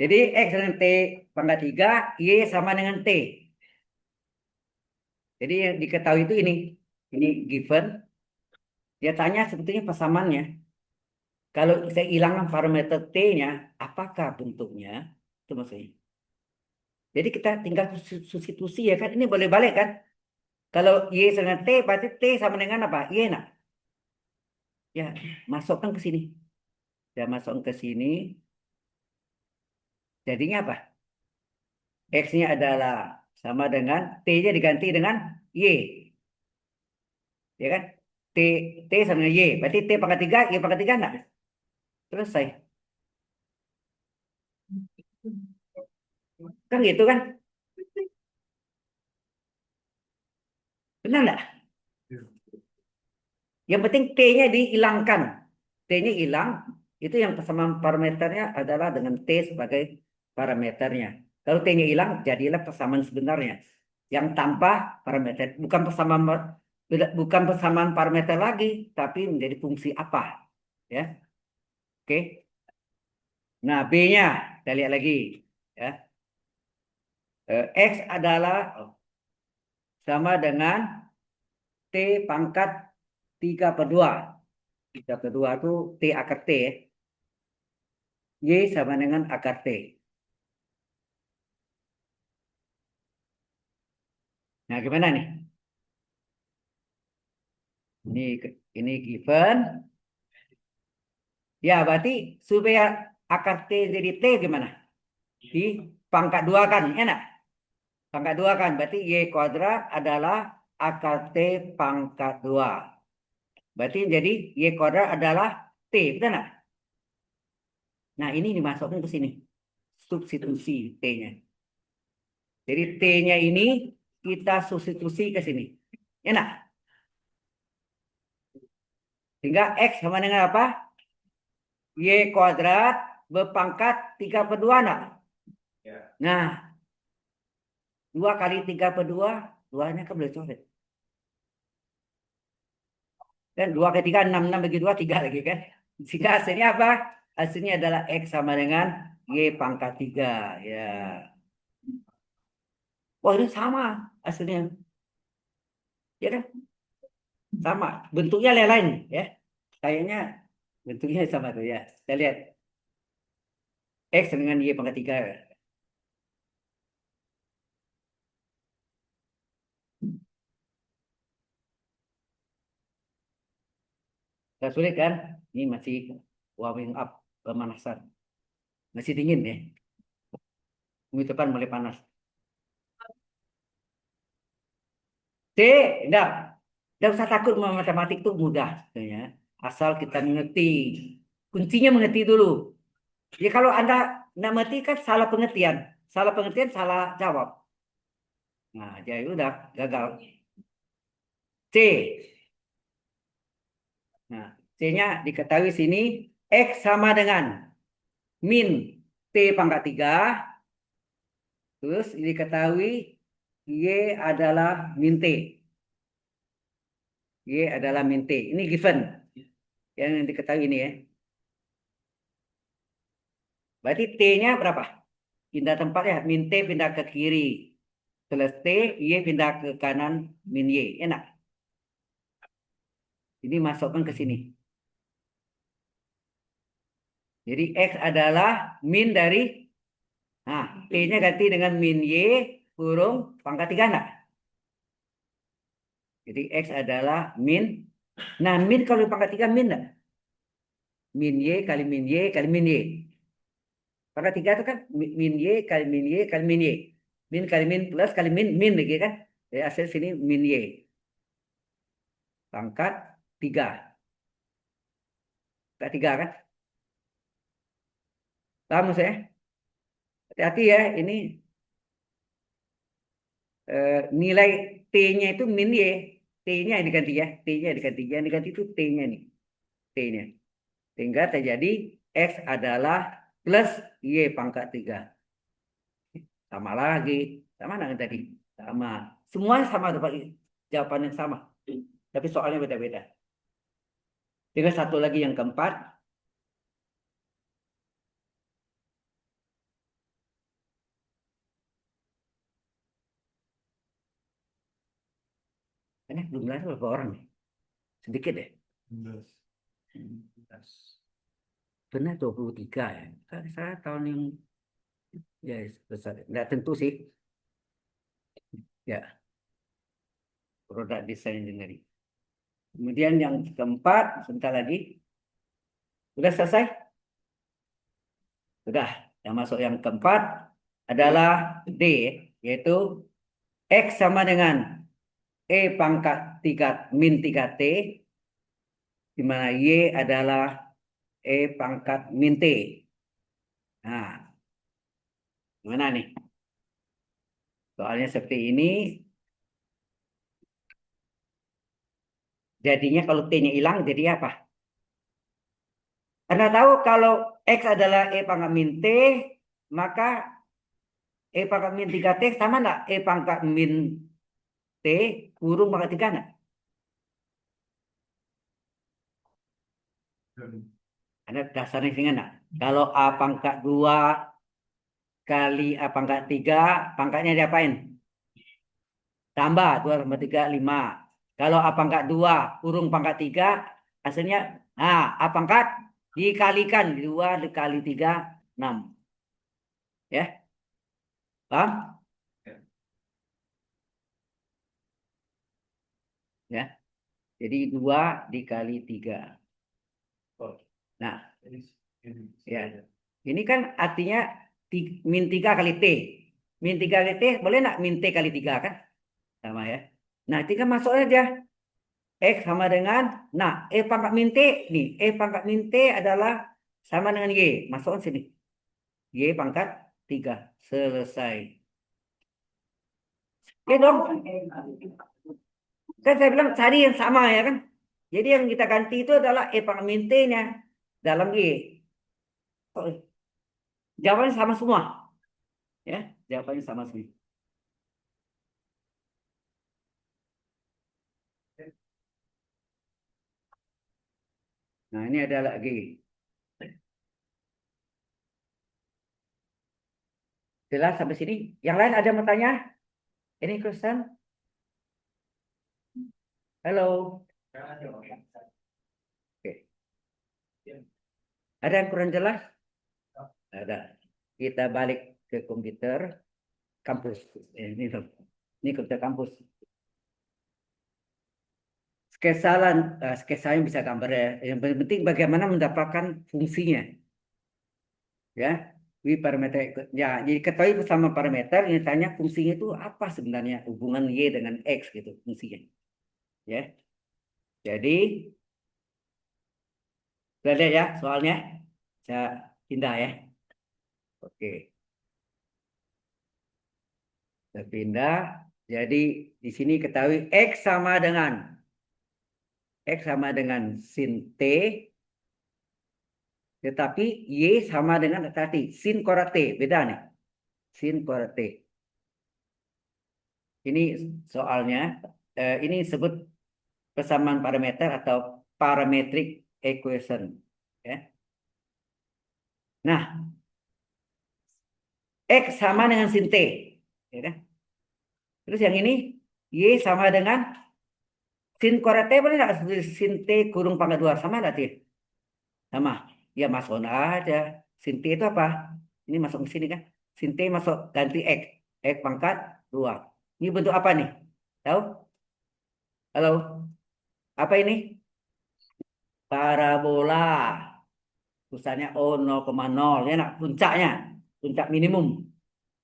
Speaker 1: Jadi X dengan T pangkat 3, Y sama dengan T. Jadi yang diketahui itu ini given. Dia tanya sebetulnya persamaannya. Kalau saya hilangkan parameter T-nya, apakah bentuknya? Itu maksudnya. Jadi kita tinggal substitusi ya kan. Ini boleh balik kan. Kalau Y dengan T, berarti T sama dengan apa? Y nak. Ya, masukkan ke sini. Ya, masukkan ke sini. Jadinya apa? X-nya adalah sama dengan T-nya diganti dengan Y. Ya kan? T, T sama dengan Y. Berarti T pangkat 3, Y pangkat 3 enggak? Selesai. Kan gitu kan? Benar enggak? Yang penting T-nya dihilangkan. T-nya hilang, itu yang persamaan parameternya adalah dengan T sebagai parameternya. Kalau T-nya hilang, jadilah persamaan sebenarnya. Yang tanpa parameter. Bukan persamaan parameter lagi, tapi menjadi fungsi apa. Ya, oke. Nah, B-nya, kita lihat lagi. Ya. X adalah sama dengan T pangkat 3/2. 3/2 itu T akar T ya. Y sama dengan akar T. Nah, gimana nih? Ini ini given. Ya, berarti supaya akar T jadi T gimana? Di pangkat 2 kan, enak. Pangkat 2 kan, berarti Y kuadrat adalah akar T pangkat 2. Berarti jadi Y kuadrat adalah T, betul nggak? Nah, ini dimasukkan ke sini. Substitusi T-nya. Jadi T-nya ini kita substitusi ke sini. Enak? Sehingga X sama dengan apa? Y kuadrat berpangkat 3/2 nak?
Speaker 2: Ya.
Speaker 1: Nah, 2 kali 3/2, 2-nya kan boleh coret. Dan 2 kali 3, 6, 6 bagi 2, 3 lagi kan. Sehingga hasilnya apa? Hasilnya adalah X sama dengan Y pangkat 3. Ya. Oh, ini sama hasilnya. Ya kan? Sama. Bentuknya lain ya. Kayaknya bentuknya sama tuh ya. Kita lihat. X dengan Y pangkat 3. Gak sulit kan? Ini masih warming up, pemanasan. Masih dingin ya. Minggu depan mulai panas. C, enggak. Enggak usah takut sama matematik itu mudah sebenarnya. Asal kita mengerti. Kuncinya mengerti dulu. Ya kalau Anda nggak mengerti kan salah pengertian. Salah pengertian, salah jawab. Nah, jadi udah gagal. C. Nah, C-nya diketahui sini. X sama dengan min T pangkat 3. Terus diketahui Y adalah min T. Y adalah min T. Ini given. Yang diketahui ini ya. Berarti T-nya berapa? Pindah tempat ya. Min T pindah ke kiri. Plus T, Y pindah ke kanan. Min Y. Enak. Ini masukkan ke sini. Jadi X adalah min dari. Nah, T-nya ganti dengan min Y kurung pangkat 3 enggak? Jadi X adalah min. Nah, min kalau pangkat 3 min enggak? Min Y kali min Y kali min Y. Pangkat 3 itu kan min Y kali min Y kali min Y. Min kali min plus kali min, min lagi kan. Jadi hasil sini min Y. Pangkat 3. Pangkat 3 kan? Paham saya? Hati-hati ya, ini nilai T-nya itu min Y. T-nya yang diganti ya. T-nya diganti. Yang diganti itu T-nya nih. T-nya. Sehingga terjadi X adalah plus Y pangkat 3. Sama lagi. Sama dengan tadi. Sama. Semuanya sama dapat jawaban yang sama. Tapi soalnya beda-beda. Tinggal satu lagi yang keempat. Ini belum lahir berapa orang nih? Sedikit deh.
Speaker 2: 11.
Speaker 1: Benar 23 ya. Saya tahun yang ya besar. Nggak tentu sih. Ya, produk desain engineering. Kemudian yang keempat, sebentar lagi. Sudah selesai? Sudah. Yang masuk yang keempat adalah D, yaitu X sama dengan E pangkat 3 min 3T, di mana Y adalah E pangkat min T. Nah, gimana nih? Soalnya seperti ini. Jadinya kalau T-nya hilang, jadi apa? Anda tahu kalau X adalah E pangkat min T, maka E pangkat min 3T sama enggak? E pangkat min T kurung pangkat 3 enggak? Anda dasarnya sini enggak? Kalau A pangkat 2 kali A pangkat 3, pangkatnya diapain? Tambah 2 tambah 3, 5. Kalau A pangkat 2 kurung pangkat 3, hasilnya, nah, A pangkat dikalikan 2 dikali 3, 6. Ya, paham? Ya, jadi 2 dikali 3. Nah, ya, ini kan artinya min 3 kali T. Min 3 kali T, boleh nggak min T kali 3 kan? Sama ya. Nah, tinggal masuk aja. X sama dengan, nah, E pangkat min T, nih, E pangkat min T adalah sama dengan Y. Masukkan sini. Y pangkat 3. Selesai. Ya dong. Kan saya bilang cari yang sama ya kan. Jadi yang kita ganti itu adalah E pangkat T-nya dalam Y. Oh, jawabannya sama semua. Ya, jawabannya sama semua. Nah, ini ada lagi. Jelas sampai sini. Yang lain ada yang mau tanya? Ini Kristen. Halo. Oke. Ada yang kurang jelas? Ada. Kita balik ke komputer kampus. Ini loh. Ini komputer kampus. Sketsa yang bisa gambar ya. Yang penting bagaimana mendapatkan fungsinya. Ya. Di parameter ya, jadi ketahui bersama parameter ini tanya fungsinya itu apa sebenarnya hubungan Y dengan X gitu fungsinya. Ya. Jadi, udah lihat ya soalnya. Saya pindah ya. Oke. Saya pindah. Jadi di sini ketahui X sama dengan sin T, tetapi Y sama dengan tadi sin kuadrat T. Beda nih. Sin kuadrat T. Ini soalnya, ini disebut persamaan parameter atau parametric equation. Ya. Nah, X sama dengan sin T. Ya kan? Terus yang ini, Y sama dengan sin kuadrat T boleh nggak? Sin T kurung pangkat 2 sama nggak sih? Sama. Ya masuk aja. Sin T itu apa? Ini masuk ke sini kan? Sin T masuk ganti X. X pangkat 2. Ini bentuk apa nih? Tahu? Halo? Apa ini? Parabola. Pusatnya O 0,0. Ya nak? Puncaknya. Puncak minimum.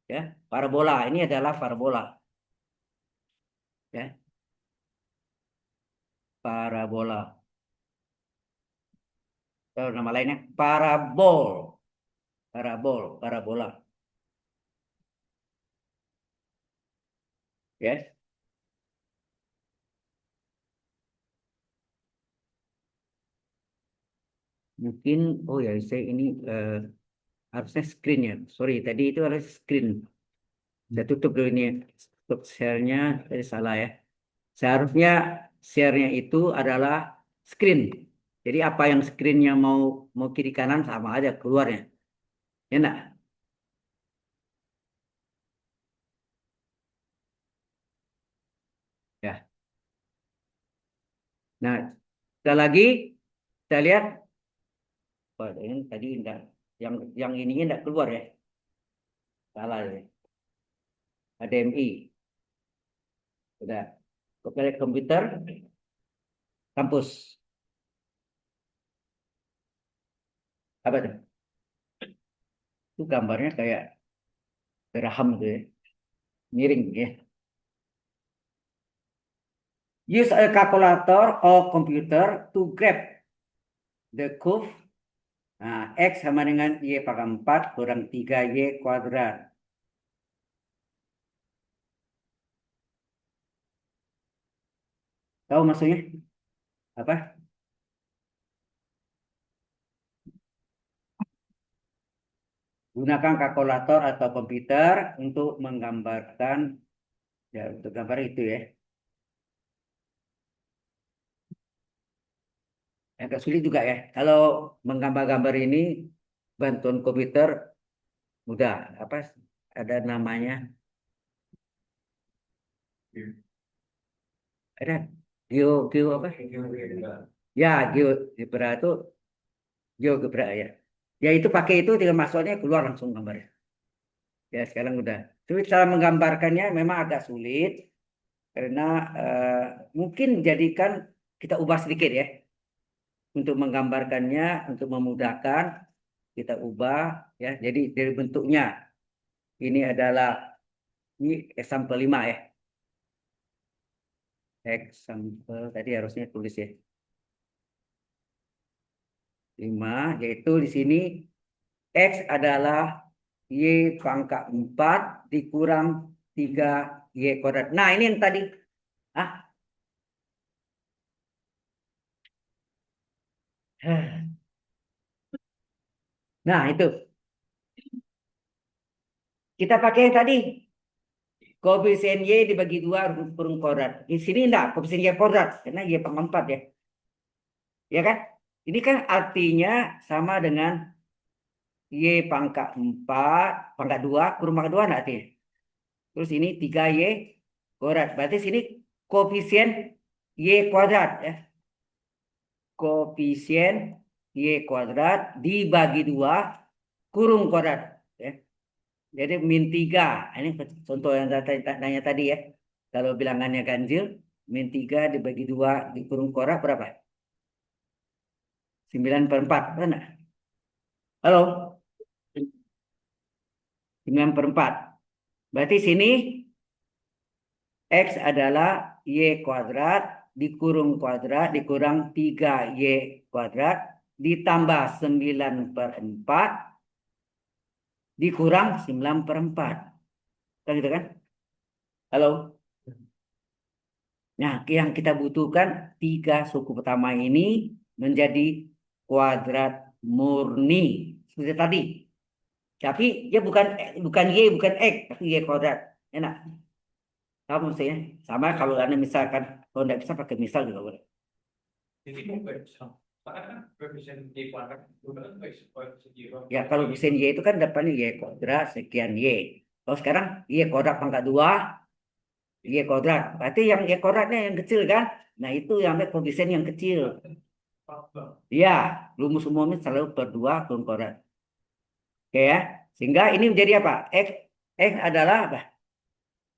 Speaker 1: Ya. Parabola. Ini adalah parabola. Ya. Parabola. Tahu nama lainnya? Parabol. Parabola. Ya. Mungkin, oh ya, saya ini harusnya screen ya. Sorry, tadi itu harus screen. Saya tutup dulu ini. Tutup share-nya, tadi salah ya. Seharusnya share-nya itu adalah screen. Jadi apa yang screen-nya mau mau kiri kanan sama aja keluarnya. Ya enggak? Ya. Nah, sekali lagi kita lihat, oh, ini tadi enggak, yang ininya enggak keluar ya. Salah ya. HDMI. Udah. Oke, komputer kampus. Apa tuh? Itu gambarnya kayak geraham gitu ya. Miring ya. Use a calculator or computer to grab the curve. Nah, X sama dengan Y pangkat 4 kurang 3Y kuadrat. Tahu maksudnya? Apa? Gunakan kalkulator atau komputer untuk menggambarkan, ya untuk gambar itu ya. Agak sulit juga ya. Kalau menggambar-gambar ini, bantuan komputer mudah. Apa? Ada namanya. Ada geo apa? Ya, GeoGebra itu GeoGebra ya. Ya itu pakai itu tinggal masuknya keluar langsung gambarnya. Ya sekarang udah. Tapi cara menggambarkannya memang agak sulit karena eh, mungkin jadikan kita ubah sedikit ya untuk menggambarkannya untuk memudahkan kita ubah ya. Jadi dari bentuknya ini adalah ini example 5 ya. Example tadi harusnya tulis ya. 5 yaitu di sini X adalah Y pangkat 4 dikurang 3 Y kuadrat. Nah, ini yang tadi. Ah, Nah, itu. Kita pakai yang tadi. Koefisien Y dibagi 2 kurung kuadrat. Di sini enggak, koefisien Y kuadrat. Karena Y pangkat 4 ya. Ya kan? Ini kan artinya sama dengan Y pangkat 4, pangkat 2, kurung pangkat 2 enggak artinya? Terus ini 3Y kuadrat. Berarti sini koefisien Y kuadrat ya. Koefisien Y kuadrat dibagi 2 kurung kuadrat. Ya. Jadi min 3. Ini contoh yang tanya tadi ya. Kalau bilangannya ganjil, min 3 dibagi 2 di kurung kuadrat berapa? 9/4. Benar? Halo? 9/4. Berarti sini X adalah Y kuadrat dikurung kuadrat dikurang 3Y kuadrat ditambah 9/4 dikurang 9/4. Kan gitu kan? Halo? Nah, yang kita butuhkan 3 suku pertama ini menjadi kuadrat murni. Seperti tadi. Tapi dia bukan Y, bukan X, tapi Y kuadrat. Enak. Tahu maksudnya? Sama kalau Anda misalkan, kalau tidak bisa pakai misal juga boleh.
Speaker 2: Jadi mungkin kan koefisien Y kuadrat bukan koefisien Y kuadrat.
Speaker 1: Ya, kalau koefisien Y itu kan depannya Y kuadrat sekian Y. Kalau sekarang Y kuadrat pangkat 2, Y kuadrat. Berarti yang Y kuadratnya yang kecil kan? Nah, itu yang koefisien yang kecil. Ya, rumus umumnya selalu per 2 kurung kuadrat. Oke ya. Sehingga ini menjadi apa? X adalah apa?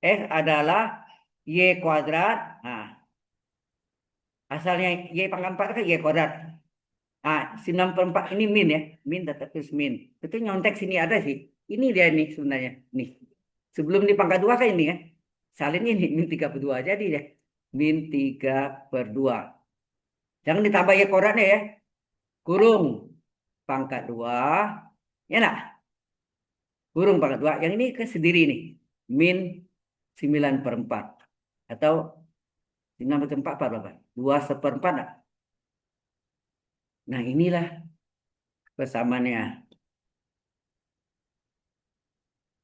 Speaker 1: X adalah Y kuadrat. Nah, asalnya Y pangkat 4 kan Y kuadrat. Nah, 9/4 ini min ya. Min tetap terus min. Itu nyontek sini ada sih. Ini dia nih sebenarnya. Nih. Sebelum di pangkat 2 kan ini ya. Salin ini min 3/2 jadi ya. Min 3/2. Jangan ditambah Y kuadratnya ya. Kurung pangkat 2. Ya nak? Kurung pangkat 2. Yang ini ke sendiri nih. Min 9/4. Atau 9/4 apa berapa? 2/4 nak? Nah inilah persamaannya.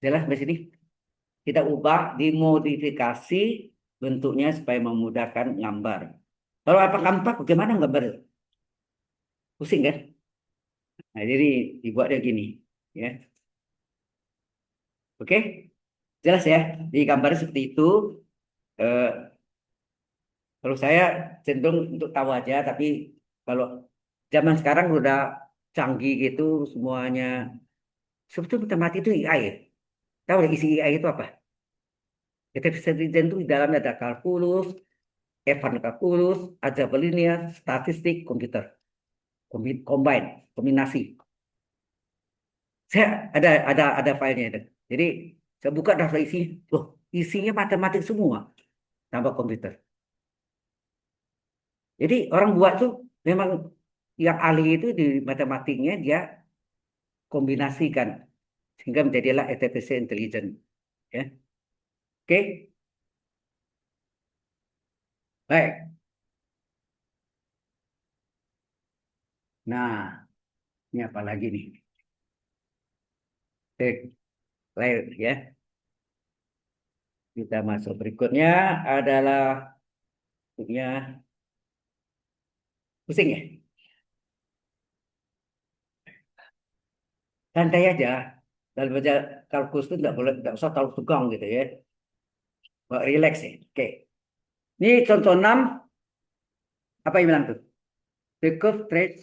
Speaker 1: Jelas di sini? Kita ubah, dimodifikasi bentuknya supaya memudahkan gambar. Kalau apa kampak, bagaimana gambar itu? Pusing kan? Nah, jadi dibuatnya gini. Ya. Oke? Jelas ya? Di gambarnya seperti itu. Eh, kalau saya cenderung untuk tahu aja, tapi kalau zaman sekarang udah canggih gitu, semuanya. Sebetulnya matematik itu AI ya. Tahu ya isi AI itu apa? Artificial intelligence itu di dalamnya ada kalkulus, advanced kalkulus, algebra linear, statistik, komputer, combine, kombinasi. Saya ada filenya itu. Jadi saya buka daftar isi, loh isinya matematik semua, tambah komputer. Jadi orang buat tuh memang yang ahli itu di matematiknya dia kombinasikan sehingga menjadilah artificial intelligence. Ya, oke, baik. Nah, ini apa lagi nih? Lain ya. Kita masuk berikutnya adalah punya pusing ya. Santai aja. Dalam baca kalkulus itu tidak usah terlalu tegang gitu ya. Relax ya. Oke. Ini contoh 6 apa yang bilang tuh? The curve trade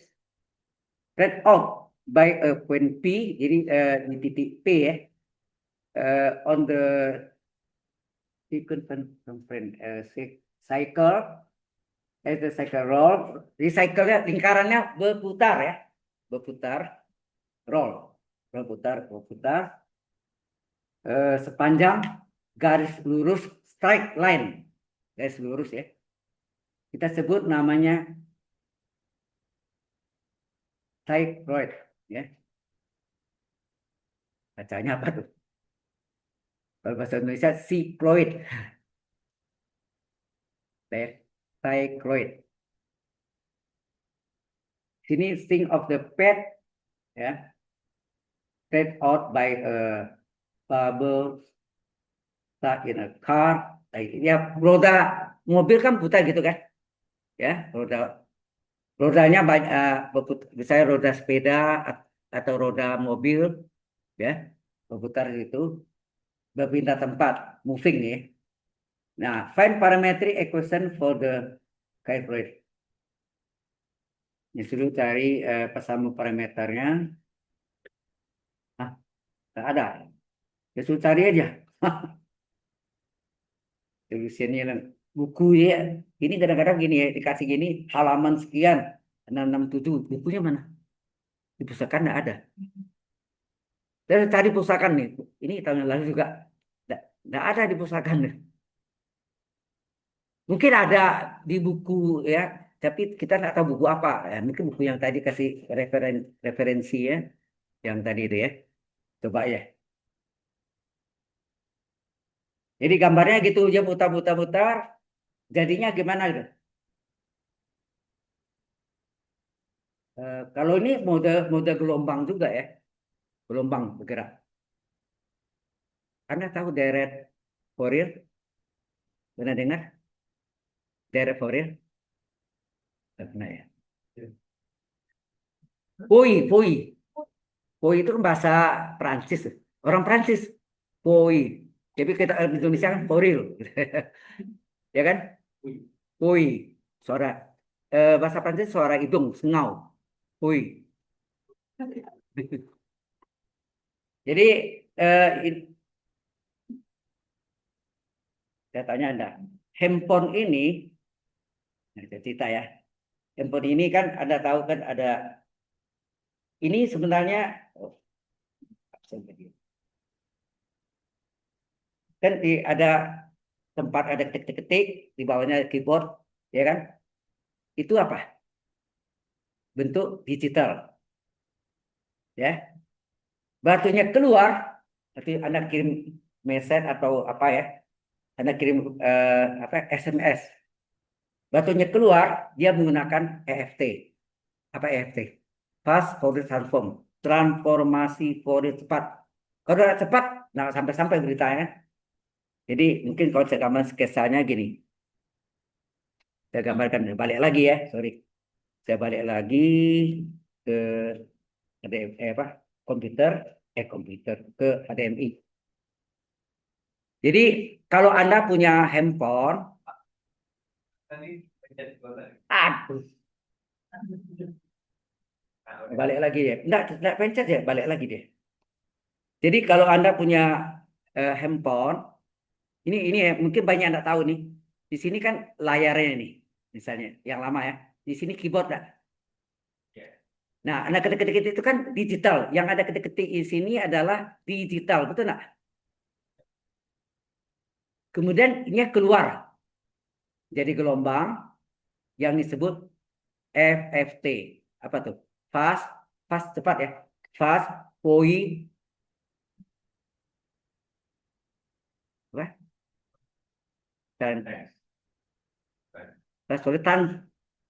Speaker 1: off by a point P, jadi di titik P ya. On the cycle as the cycle roll, di cycle-nya lingkarannya berputar ya. Berputar, roll. Berputar sepanjang garis lurus straight line. Garis lurus ya. Kita sebut namanya cycloid ya. Bacanya apa tuh? Kalau bahasa Indonesia cycloid. Cycloid. Sini think of the pet, ya, take out by a bubble stuck in a car. Ya, roda mobil kan putar gitu kan, ya, rodanya banyak, misalnya roda sepeda atau roda mobil, ya, berputar itu, berpindah tempat, moving nih. Nah, find parametric equation for the calculate. Disuruh cari pesamu parameternya. Ah, nggak ada. Disuruh cari aja. Tulisannya buku ya. Ini kadang-kadang gini ya, dikasih gini, halaman sekian, 667. Bukunya mana? Di pusaka nggak ada. Saya cari pusaka nih. Ini tahun yang lalu juga. Nggak ada di pusaka nih. Mungkin ada di buku ya, tapi kita nggak tahu buku apa. Ya, mungkin buku yang tadi kasih referensi ya, yang tadi itu ya. Coba ya. Jadi gambarnya gitu aja putar-putar-putar. Jadinya gimana gitu? Kalau ini mode mode gelombang juga ya, gelombang bergerak. Anda tahu deret Fourier? Pernah dengar deret Fourier? Nggak pernah ya. Poi, poi, poi itu kan bahasa Prancis, orang Prancis. Poi. Jadi kita di Indonesia kan Fourier, ya kan? Poi, suara bahasa Prancis suara hidung, sengau. Poi. Jadi saya tanya Anda, handphone ini, nah, saya cerita ya, handphone ini kan Anda tahu kan ada, ini sebenarnya, oh, absen tadi. Kan ada tempat ada ketik-ketik, di bawahnya keyboard, ya kan? Itu apa? Bentuk digital, ya. Batunya keluar, nanti Anda kirim message atau apa ya? Anda kirim apa SMS. Batunya keluar, dia menggunakan EFT. Apa EFT? Fast Fourier Transform, transformasi Fourier cepat. Kalau udah cepat, nah sampai-sampai beritanya. Jadi mungkin kalau saya gambar sketsanya gini, saya gambarkan balik lagi ya, sorry. Saya balik lagi ke apa komputer, komputer ke HDMI. Jadi kalau Anda punya handphone,
Speaker 2: Tadi pencet bola.
Speaker 1: aduh, balik lagi ya. Enggak pencet ya, balik lagi deh. Jadi kalau Anda punya handphone, ini ya, mungkin banyak Anda tahu nih. Di sini kan layarnya nih, misalnya yang lama ya. Di sini keyboard.
Speaker 2: Ya.
Speaker 1: Nah, anak ketik-ketik itu kan digital. Yang ada ketik-ketik di sini adalah digital, betul nggak? Kemudian ini keluar jadi gelombang yang disebut FFT. Apa tuh? Fast, fast cepat ya. Fast, Fourier, apa? Dan fast Fourier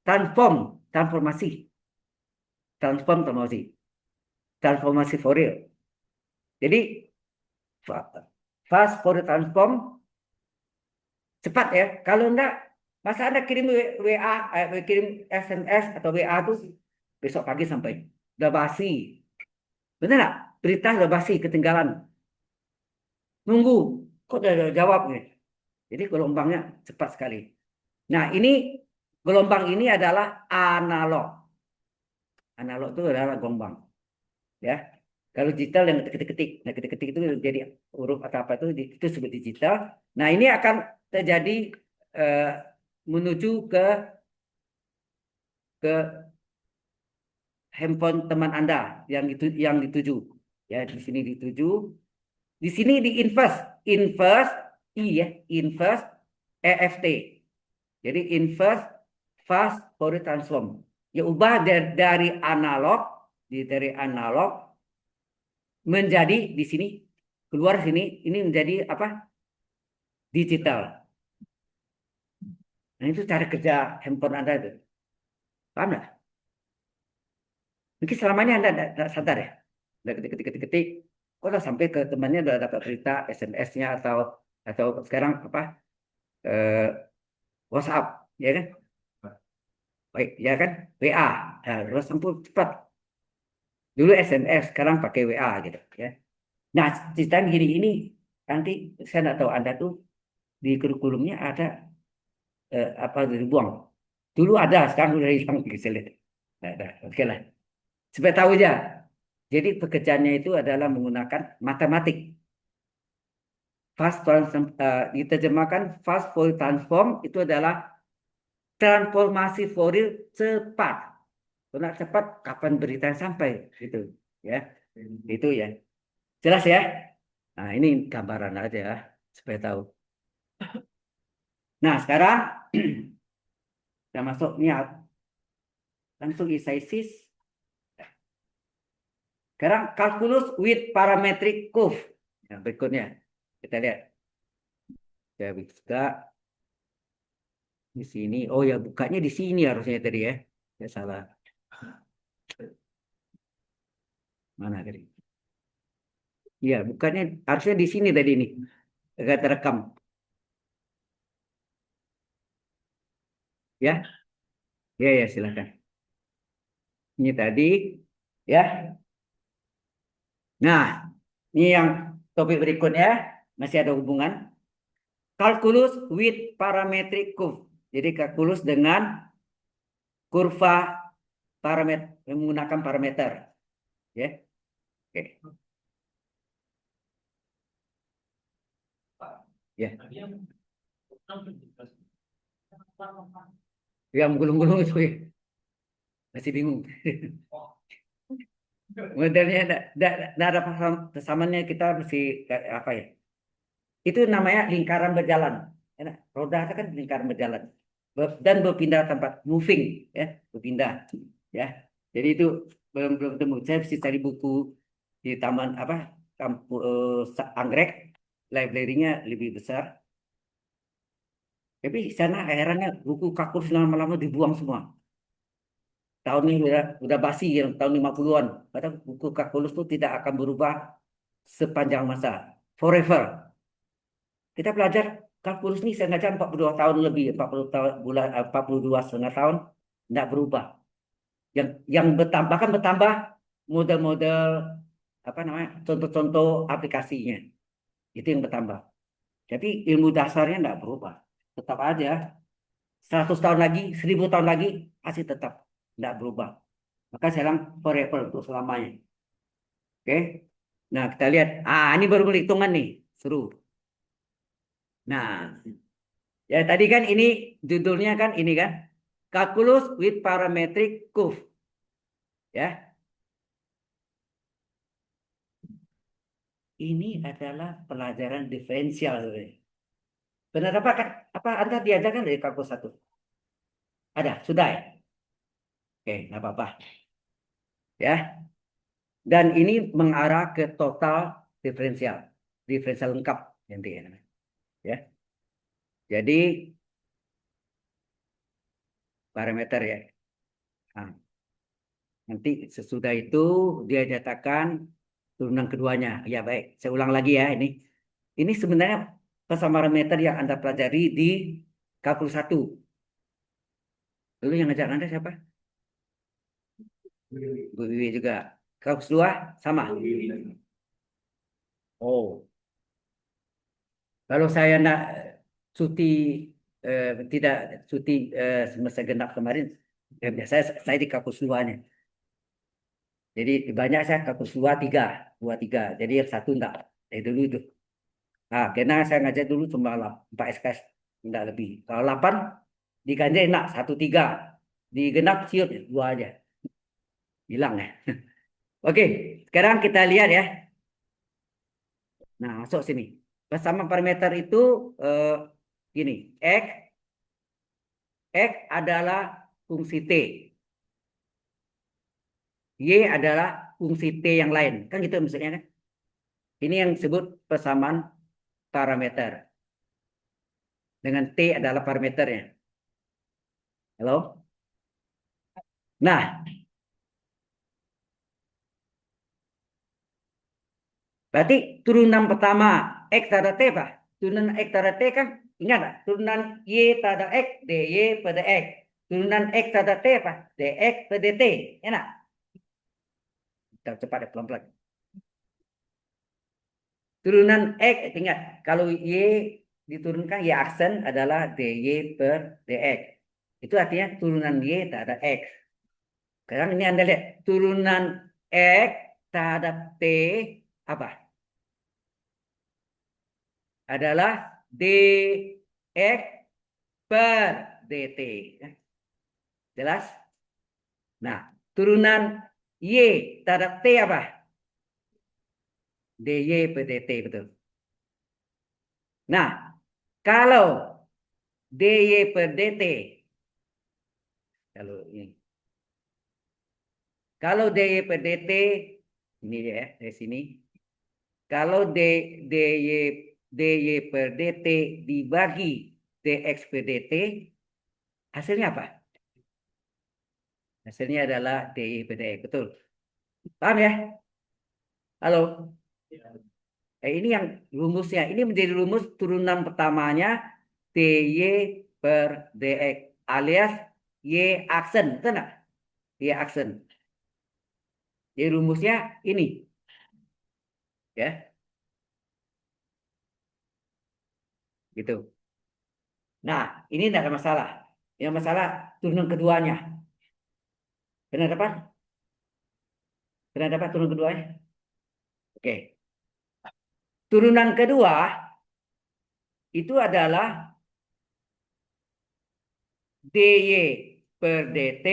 Speaker 1: transform, transformasi Fourier. Jadi fast Fourier transform cepat ya. Kalau enggak, masa Anda kirim WA, kirim SMS atau WA tuh besok pagi sampai. Udah basi. Benar nggak? Berita udah basi, ketinggalan. Nunggu. Kok udah jawab nih? Jadi gelombangnya cepat sekali. Nah, ini gelombang ini adalah analog. Analog itu adalah gelombang. Ya. Kalau digital yang ketik-ketik. Nah, ketik-ketik itu jadi huruf atau apa itu disebut digital. Nah, ini akan terjadi eh, menuju ke handphone teman Anda yang dituju. Ya, di sini dituju. Di sini di inverse I ya, inverse EFT. Jadi inverse fast Fourier transform. Ya ubah dari analog menjadi di sini keluar sini ini menjadi apa? Digital. Nah, itu cara kerja handphone Anda itu. Paham nggak? Mungkin selama ini Anda tidak sadar ya. Udah ketik-ketik, kok udah sampai ke temannya udah dapat berita SMS-nya atau sekarang apa eh, WhatsApp, ya kan? Baik, ya kan? WA, ya, terus ampun cepat. Dulu SMS, sekarang pakai WA gitu, ya. Nah, sistem gini ini nanti saya nggak tahu Anda tuh di kurikulumnya ada apa dibuang. Dulu ada, sekarang udah hilang gitu saya lihat. Nggak ada. Oke lah. Supaya tahu aja. Jadi pekerjaannya itu adalah menggunakan matematik. Diterjemahkan fast Fourier transform itu adalah transformasi Fourier cepat. Kalau cepat, kapan berita sampai gitu, ya. Itu ya. Jelas ya. Nah, ini gambaran aja ya, supaya tahu. Nah, sekarang kita masuk niat langsung isaisis. Sekarang kalkulus with parametric curve. Yang berikutnya kita lihat. Ya bisa di sini. Oh ya, bukanya di sini harusnya tadi ya. Ya salah. Mana tadi? Iya, bukannya harusnya di sini tadi nih. Agak terekam. Ya, ya ya silakan. Ini tadi ya. Nah, ini yang topik berikutnya masih ada hubungan. Kalkulus with parametric curve. Jadi kalkulus dengan kurva parameter menggunakan parameter. Ya, oke. Ya, yang gulung-gulung itu ya. Masih bingung. Modelnya enggak ada persamaannya kita mesti apa ya? Itu namanya lingkaran berjalan. Enak. Roda itu kan lingkaran berjalan. Dan berpindah tempat, moving, ya, berpindah, ya. Jadi itu belum belum temu. Saya mesti cari buku di taman apa kampus Anggrek, library-nya lebih besar. Tapi di sana herannya buku kakus lama-lama dibuang semua. Tahun ini udah basi yang tahun 50-an. Padahal buku kalkulus itu tidak akan berubah sepanjang masa. Forever. Kita belajar kalkulus ini saya ngajar 42 tahun lebih, 40 tahun bulan 42 setengah tahun tidak berubah. Yang bertambah kan bertambah model-model apa namanya? Contoh-contoh aplikasinya. Itu yang bertambah. Tapi ilmu dasarnya tidak berubah. Tetap aja 100 tahun lagi, 1000 tahun lagi masih tetap tidak berubah. Maka saya bilang forever untuk selamanya. Oke. Nah, kita lihat. Ini baru hitungan nih. Seru. Nah, ya tadi kan ini judulnya kan ini kan. Calculus with parametric curve. Ya. Ini adalah pelajaran diferensial. Benar apa kan? Apa Anda diajarkan dari kalkulus satu? Ada, sudah ya? Oke, nggak apa-apa. Ya. Dan ini mengarah ke total diferensial. Diferensial lengkap nanti ya. Ya. Jadi parameter ya. Nah, nanti sesudah itu dia nyatakan turunan keduanya. Ya baik, saya ulang lagi ya ini. Ini sebenarnya persamaran meter yang Anda pelajari di kalkulus 1. Dulu yang ngajar Anda siapa? Bu Wiwi juga. Kalkulus 2 sama. Oh, kalau saya nak cuti tidak cuti semester genap kemarin, saya di kalkulus 2-nya. Jadi banyak saya kalkulus 2 3, 2 3. Jadi yang satu enggak. Dulu itu. Nah, karena saya ngajar dulu cuma 4 SKS, enggak lebih. Kalau 8 diganjel enak 1 3. Digenap siut 2 aja. Hilang ya. Oke, sekarang kita lihat ya. Nah, masuk sini. Bersama parameter itu eh, gini, X adalah fungsi T. Y adalah fungsi T yang lain. Kan gitu maksudnya kan? Ini yang disebut persamaan parameter. Dengan T adalah parameternya. Halo? Nah, Berarti turunan pertama X terhadap T apa? Turunan X terhadap T kan? Ingat tak? Turunan Y terhadap X, dy pada X. Turunan X terhadap T apa? dx per dt. Enak? Kita cepat ya, pelan-pelan. Turunan X, ingat. Kalau Y diturunkan, Y aksen adalah dy per dx. Itu artinya turunan Y terhadap X. Sekarang ini Anda lihat. Turunan X terhadap T apa? Adalah dx per dt. Jelas? Nah, turunan Y terhadap T apa? dy per dt, betul. Nah, kalau dy per dt, kalau ini, kalau dy per dt, ini ya, dari sini. Kalau dy per dt dibagi dx per dt, hasilnya apa? Hasilnya adalah dy per dx, betul. Paham ya? Halo? Ini yang rumusnya. Ini menjadi rumus turunan pertamanya dy per dx alias y aksen, betul nggak? Y aksen. Jadi rumusnya ini, ya, gitu. Nah, ini tidak ada masalah. Yang masalah turunan keduanya. Benar dapat? Benar dapat turunan keduanya? Oke. Turunan kedua itu adalah dy per dt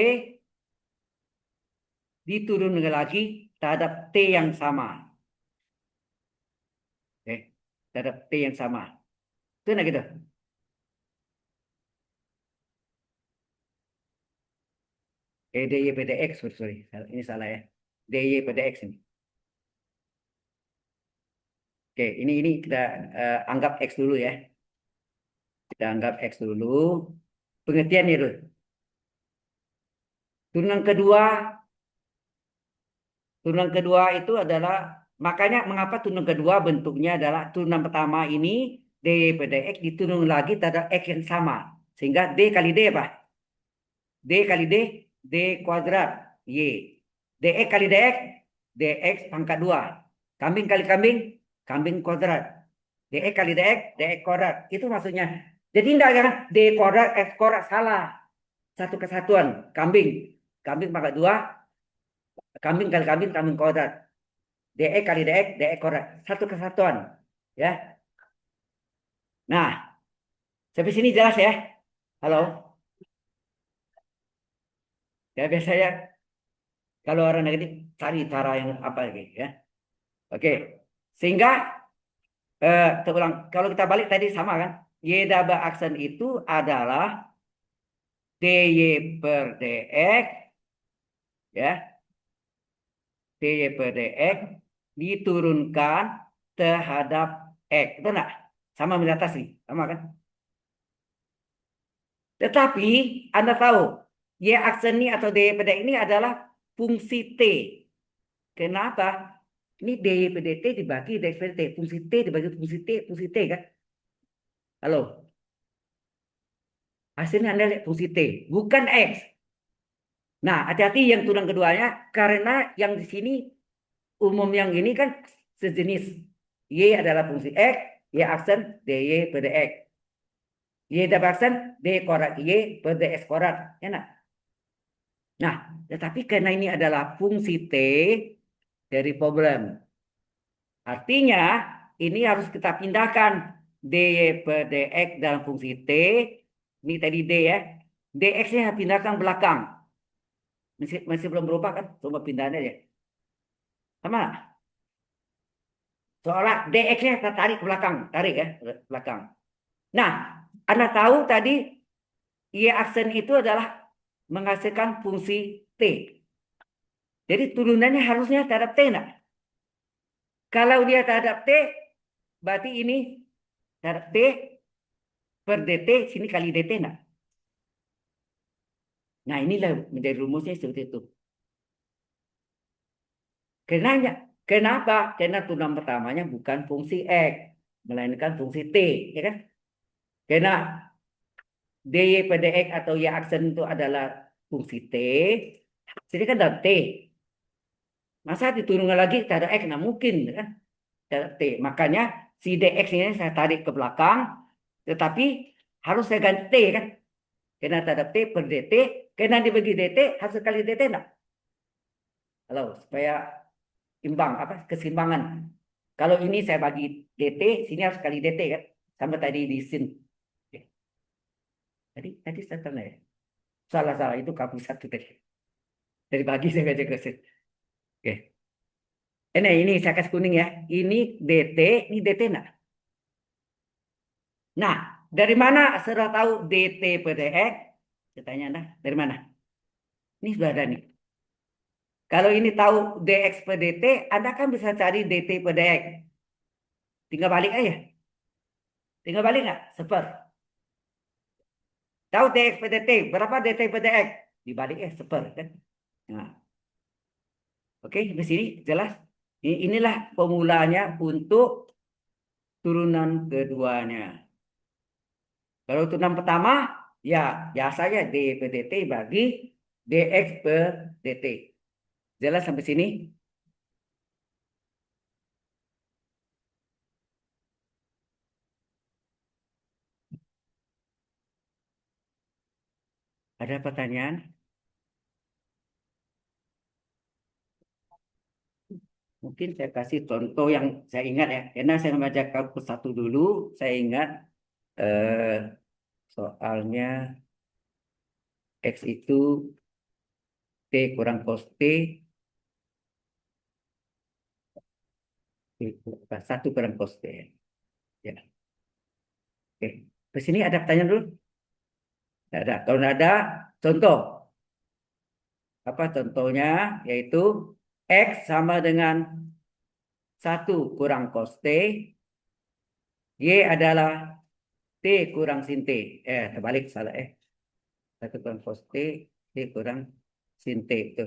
Speaker 1: diturunkan lagi terhadap t yang sama. Oke. Terhadap t yang sama. Itu nah gitu. Dy per dx, sorry. Ini salah ya. Dy per dx ini. Oke, ini kita anggap x dulu ya. Kita anggap x dulu. Pengertiannya dulu. Turunan kedua itu adalah, makanya mengapa turunan kedua bentuknya adalah turunan pertama ini dy per dx diturun lagi terhadap x yang sama. Sehingga d kali d apa? D kali d, d kuadrat y. Dx kali dx, dx pangkat 2. Kambing kali kambing, kambing kuadrat. Dx kali dx, dx kuadrat. Itu maksudnya. Jadi tidak kan d kuadrat, x kuadrat, salah. Satu kesatuan, kambing. Kambing pangkat 2, kambing kali kambing, kambing kuadrat. Dx kali dx, dx kuadrat. Satu kesatuan. Ya. Nah, sampai sini jelas ya? Halo? Ya biasanya kalau orang negatif cari cara yang apa lagi ya. Oke. Sehingga terulang, kalau kita balik tadi sama kan? Y double aksen itu adalah dy per dx ya. Dy per dx diturunkan terhadap x. Betul nggak? Sama di atas nih, sama kan? Tetapi Anda tahu y aksen ini atau dy per dx ini adalah fungsi t. Kenapa? Ini dy per dt dibagi dx per dt. Fungsi t dibagi fungsi t kan? Halo? Hasilnya Anda lihat fungsi T, bukan X. Nah, hati-hati yang turunan keduanya, karena yang di sini umum yang ini kan sejenis. Y adalah fungsi X, Y aksen dy per dx. Y double aksen d kuadrat Y per dx kuadrat. Enak. Nah, tetapi karena ini adalah fungsi T dari problem. Artinya, ini harus kita pindahkan dy per dx dalam fungsi T. Ini tadi D ya. Dx-nya pindahkan belakang. Masih belum berubah kan? Coba pindahannya ya. Sama nggak? Seolah dx-nya kita tarik ke belakang. Tarik ya, ke belakang. Nah, Anda tahu tadi y aksen itu adalah menghasilkan fungsi T. Jadi turunannya harusnya terhadap T enggak? Kalau dia terhadap T, berarti ini terhadap T per dt, sini kali dt enggak? Nah, inilah menjadi rumusnya seperti itu. Kenapa? Karena turunan pertamanya bukan fungsi X, melainkan fungsi T, ya kan? Karena dy per dx atau y aksen itu adalah fungsi T, sini kan ada T. Masa diturunkan lagi kita ada X? Nah mungkin, ya kan? Ada T. Makanya si dx ini saya tarik ke belakang, tetapi harus saya ganti T, kan? Karena ada T per dt, karena dibagi dt, hasil kali dt enggak? Halo, supaya imbang, apa keseimbangan. Kalau ini saya bagi dt, sini harus kali dt, kan? Sama tadi di sin. Oke. Tadi saya tanya ya. Salah itu kamu satu tadi. Dari pagi saya baca ke sin. Oke. Ini saya kasih kuning ya. Ini dt, ini dt enggak? Nah, dari mana sudah tahu dt per dx? Saya tanya Anda, dari mana? Ini sudah ada nih. Kalau ini tahu dx per dt, Anda kan bisa cari dt per dx. Tinggal balik aja. Tinggal balik nggak? Seper. Tahu dx per dt, berapa dt per dx? Dibalik ya, seper kan. Nah, oke, di sini jelas. Inilah formulanya untuk turunan keduanya. Kalau turunan pertama, ya biasanya d per dt bagi dx per dt. Jelas sampai sini? Ada pertanyaan? Mungkin saya kasih contoh yang saya ingat ya. Karena saya membaca kalkulus satu dulu, saya ingat eh, soalnya X itu T kurang cos T, satu kurang cos T. Ya. Oke. Di sini ada pertanyaan dulu? Tidak ada. Kalau tidak ada, contoh. Apa contohnya? Yaitu X sama dengan satu kurang cos T, Y adalah T kurang sin T. Terbalik, salah. Satu kurang cos T, T kurang sin T. Itu.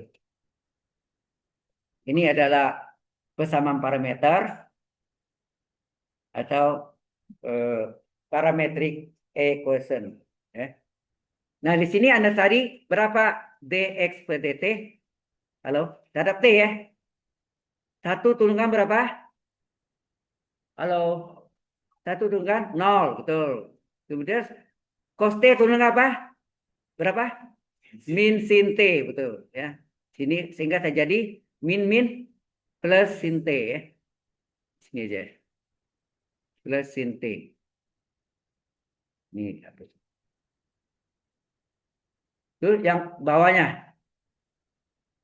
Speaker 1: Ini adalah persamaan parameter atau eh, parametric equation. Ya. Nah, di sini Anda cari berapa dx per dt. Halo, terhadap t ya. Satu turunkan berapa? Halo, satu turunkan 0, betul. Kemudian cos t turunkan apa? Berapa? Min sin t, betul. Ya, sini sehingga terjadi min plus sin t ya. Sini aja. Plus sin t. Ini hapus. Itu yang bawahnya.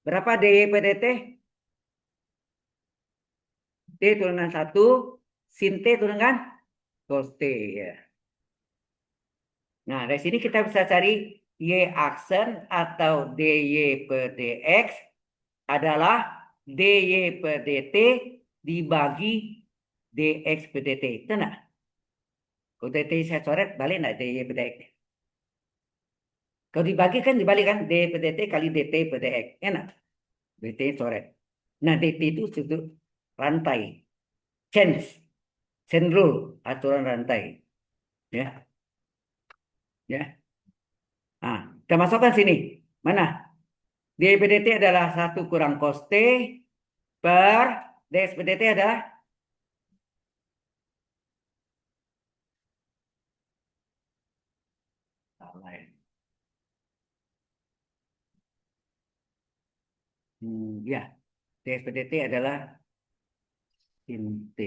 Speaker 1: Berapa dy per dt? T turunan 1, sin T turunan cos T. Ya. Nah, dari sini kita bisa cari Y aksen atau dy per dx adalah dy per dt dibagi dx per dt. Itu enggak? Kalau dt saya coret, balik enggak dy per dx? Kalau dibagi kan dibalik kan dy per dt kali dt per dx. Enak. Dt coret. Nah, dt itu sudut rantai. Change. Chain rule. Aturan rantai. Ya. Ya. Nah, kita masukkan sini. Mana? dPdt adalah satu kurang cos T per dx per dt adalah salah ya. Ya, dx per dt adalah sin T.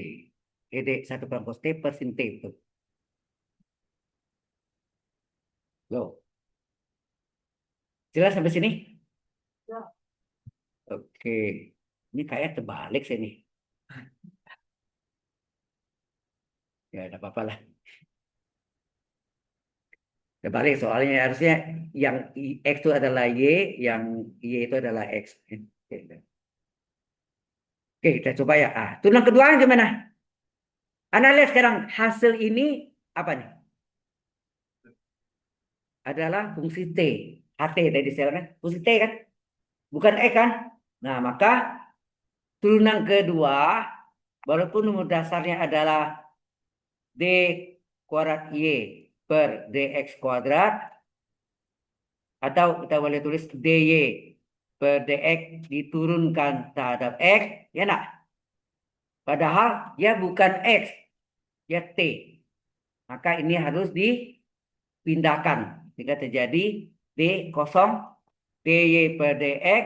Speaker 1: Satu kurang cos T per sin T. Betul. Loh, jelas sampai sini? Ya. Oke. Ini kayak terbalik sini. Ya, tidak apa-apa lah. Terbalik soalnya harusnya yang X itu adalah Y, yang Y itu adalah X. Oke, kita coba ya. Turunan kedua gimana? Anda lihat sekarang hasil ini apa nih? Adalah fungsi T. HT tadi saya kan? Fungsi T kan? Bukan E kan? Nah, maka turunan kedua, walaupun rumus dasarnya adalah D kuadrat Y per DX kuadrat, atau kita boleh tulis DY per DX diturunkan terhadap X, ya nak? Padahal dia bukan X, dia T. Maka ini harus dipindahkan. Sehingga terjadi D kosong, DY per DX,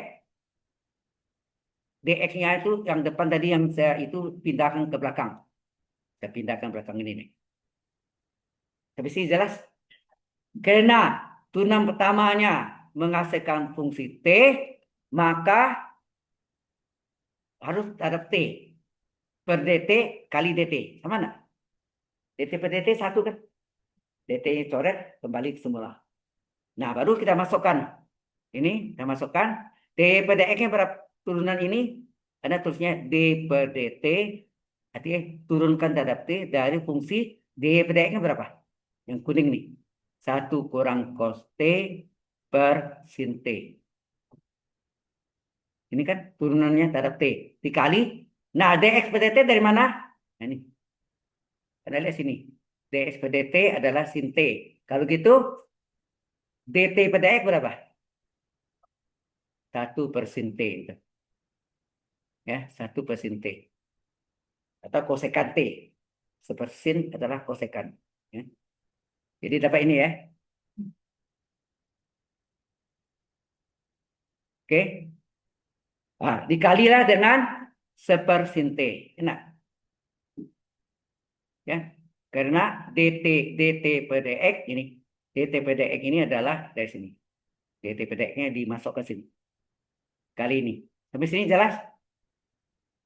Speaker 1: DX-nya itu yang depan tadi yang saya itu pindahkan ke belakang. Saya pindahkan belakang ini nih. Tapi sih jelas. Karena turunan pertamanya menghasilkan fungsi T, maka harus ada T per DT kali DT. Sama enggak? DT per DT satu kan? DT coret kembali ke semula. Nah, baru kita masukkan. Ini kita masukkan. D per DX-nya berapa? Turunan ini ada tulisnya D per DT. Artinya turunkan terhadap T dari fungsi D per DX-nya berapa? Yang kuning nih. 1 kurang cos T per sin T. Ini kan turunannya terhadap T. Dikali. Nah, dx per dt dari mana? Nah, ini. Anda lihat sini. Dx per dt adalah sin T. Kalau gitu, dt per dx berapa? 1 per sin T. Ya, 1 per sin T. Atau kosekan T. Sepersin adalah kosekan. Ya. Jadi dapat ini ya. Oke. Nah, dikalilah dengan sepersin T. Enak. Ya. Karena dt per dx ini. dt per dx ini adalah dari sini. dt per dx-nya dimasukkan ke sini. Kali ini. Sampai sini jelas?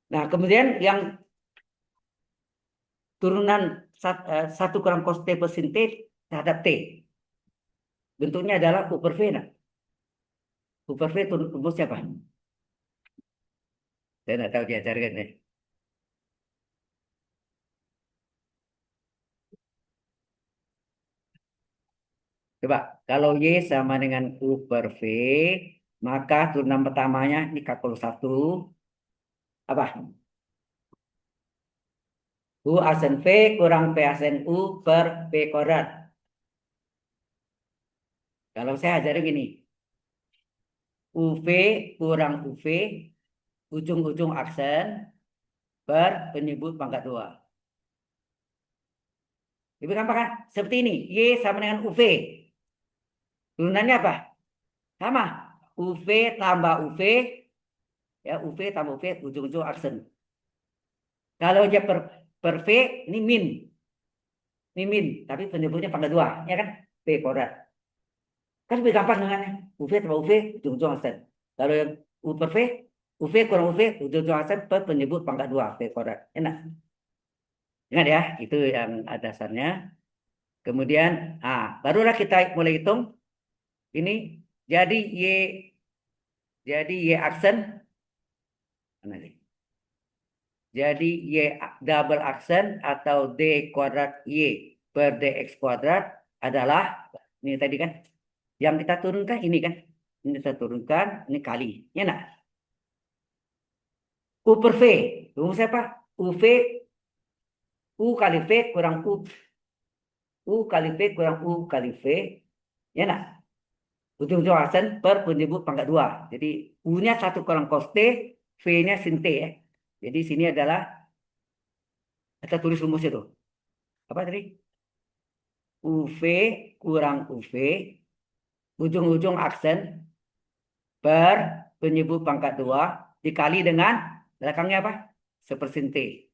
Speaker 1: Nah, kemudian yang turunan 1 kurang cos T per sin T terhadap T. Bentuknya adalah U per V. Nah. U per V itu rumusnya apa? Saya tidak tahu diajarkan ya. Coba, kalau Y sama dengan U per V, maka turunan pertamanya ini kalkulus 1. Apa? U aksen V kurang V aksen U per V kuadrat. Kalau saya ajarin gini. UV kurang UV, ujung-ujung aksen per penyebut pangkat 2. Lebih gampang kan? Seperti ini. Y sama dengan UV. Turunannya apa? Sama. UV tambah UV. Ya, UV tambah UV, ujung-ujung aksen. Kalau dia per V, ini min. Ini min. Tapi penyebutnya pangkat 2. Ya kan? V kuadrat. Kan lebih gampang dengannya. UV tambah UV, ujung-ujung aksen. Kalau yang U per V, UV kurang UV, ujung-ujung aksen per penyebut pangkat 2. V kuadrat. Enak. Ingat ya, itu yang dasarnya. Kemudian, barulah kita mulai hitung. Ini jadi Y aksen. Jadi Y double aksen atau D kuadrat Y per DX kuadrat adalah, ini tadi kan, yang kita turunkan ini kan. Ini kita turunkan, ini kali. Ya nak? U per V. Rumus apa? UV, U kali V kurang U kali V kurang U kali V. Ya nak? Ujung-ujung aksen per penyebut pangkat 2. Jadi U-nya 1 kurang cos T, V-nya sin T ya. Jadi sini adalah, kita tulis rumusnya tuh. Apa tadi? UV kurang UV, ujung-ujung aksen per penyebut pangkat 2, dikali dengan belakangnya apa? Sepersin T.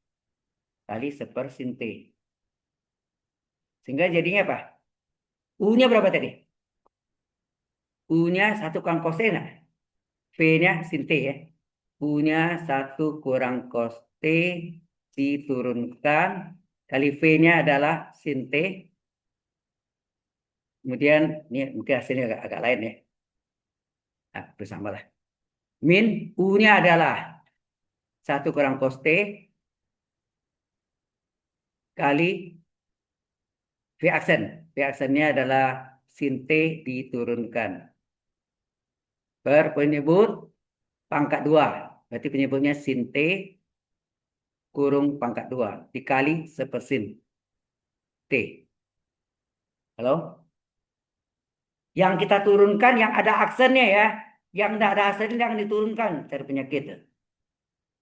Speaker 1: Kali sepersin T. Sehingga jadinya apa? U-nya berapa tadi? U-nya 1 kurang cos T, nah? V-nya sin T ya. U-nya 1 kurang cos T diturunkan. Kali V-nya adalah sin T. Kemudian, ini mungkin hasilnya agak lain ya. Nah, bersama lah. Min U-nya adalah 1 kurang cos T kali V aksen. V aksennya adalah sin T diturunkan per penyebut pangkat 2. Berarti penyebutnya sin T kurung pangkat 2 dikali sepersin T. Halo? Yang kita turunkan yang ada aksennya ya. Yang tidak ada aksennya jangan diturunkan cari penyakit.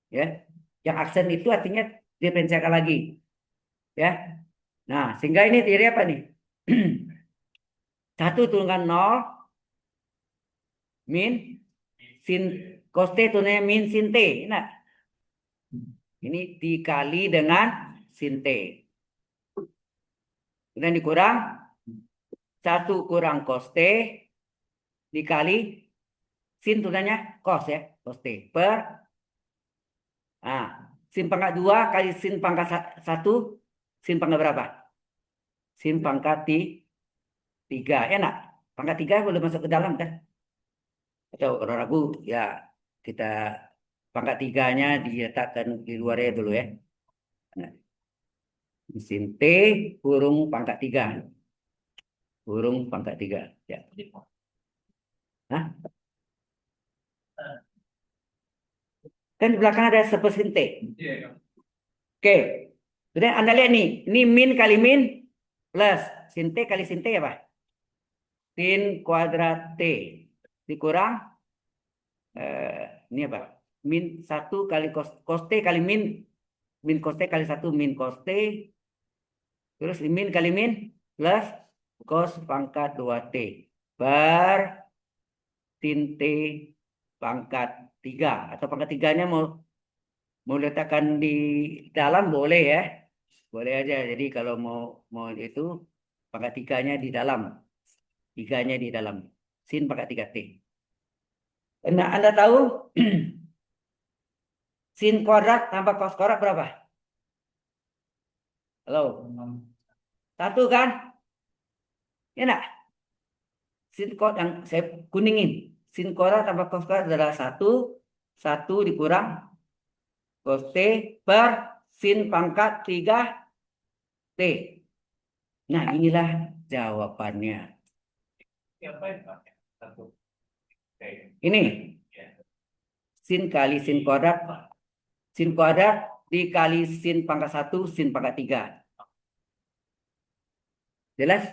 Speaker 1: Ya. Yang aksen itu artinya diferensialkan lagi. Ya. Nah, sehingga ini teori apa nih? Satu turunkan 0 min sin cos T turunnya min sin T. Nah, ini dikali dengan sin T. Kemudian dikurang 1 kurang cos T dikali sin turunnya cos ya. Cos T per sin pangkat 2 kali sin pangkat 1 sin pangkat berapa? Sin pangkat 3. Enak. Pangkat 3 boleh masuk ke dalam kan? Atau kalau ragu ya kita pangkat 3-nya diletakkan di luarnya dulu ya. Nah, sin T kurung pangkat 3. Kurung pangkat 3. Ya. Hah? Kan di belakang ada sepersin T.
Speaker 2: Iya.
Speaker 1: Oke. Kemudian Anda lihat nih. Ini min kali min plus sin T kali sin T apa? Sin kuadrat T. Dikurang ini apa? Min 1 kali cos T kali min cos T kali 1 min cos T. Terus min kali min plus cos pangkat 2T. Per sin T pangkat 3. Atau pangkat 3-nya mau letakkan di dalam boleh ya. Boleh aja. Jadi kalau mau itu pangkat 3-nya di dalam. 3-nya di dalam. Sin pangkat 3T. Nah, Anda tahu sin kuadrat tambah cos kuadrat berapa? Halo? 1 kan? Ya enggak? Sin kuadrat yang saya kuningin. Sin kuadrat tambah cos kuadrat adalah 1. 1 dikurang cos T per sin pangkat 3T. Nah, inilah jawabannya.
Speaker 2: Siapa yang pakai satu?
Speaker 1: Ini sin kali sin kuadrat. Sin kuadrat dikali sin pangkat 1, sin pangkat 3. Jelas?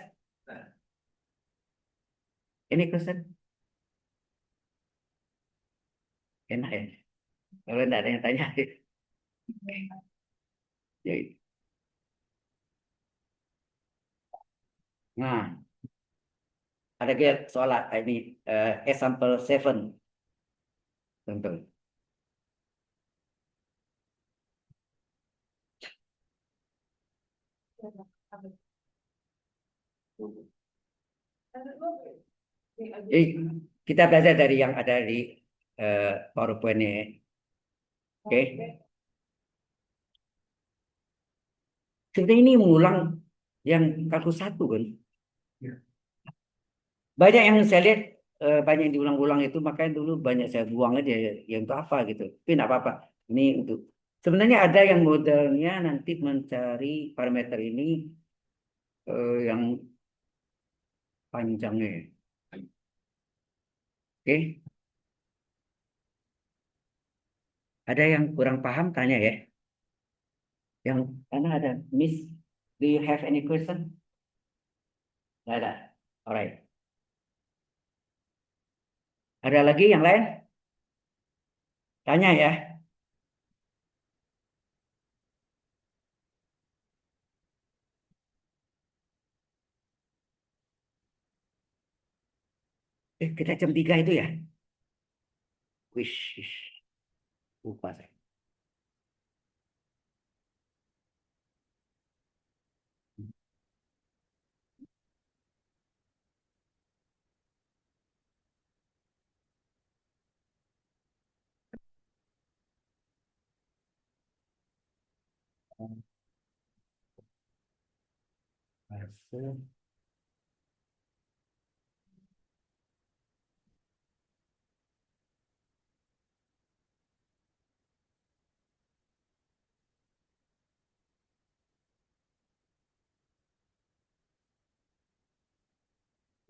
Speaker 1: Ini question. Enak ya? Kalau tidak ada yang tanya. Ya. Nah, ada soal ini example 7. Contoh. Eh, kita belajar dari yang ada di PowerPoint ini. Oke. Sebenarnya ini mengulang yang kalkulus 1 kan. Banyak yang saya lihat banyak yang diulang-ulang itu makanya dulu banyak saya buang aja ya untuk apa gitu. Tapi tidak apa-apa. Ini untuk sebenarnya ada yang modelnya nanti mencari parameter ini yang panjangnya. Oke. Ada yang kurang paham tanya ya. Yang karena ada Miss, do you have any question? Tidak ada. Alright. Ada lagi yang lain? Tanya ya. Kita jam 3 itu ya? Wish, lupa saya.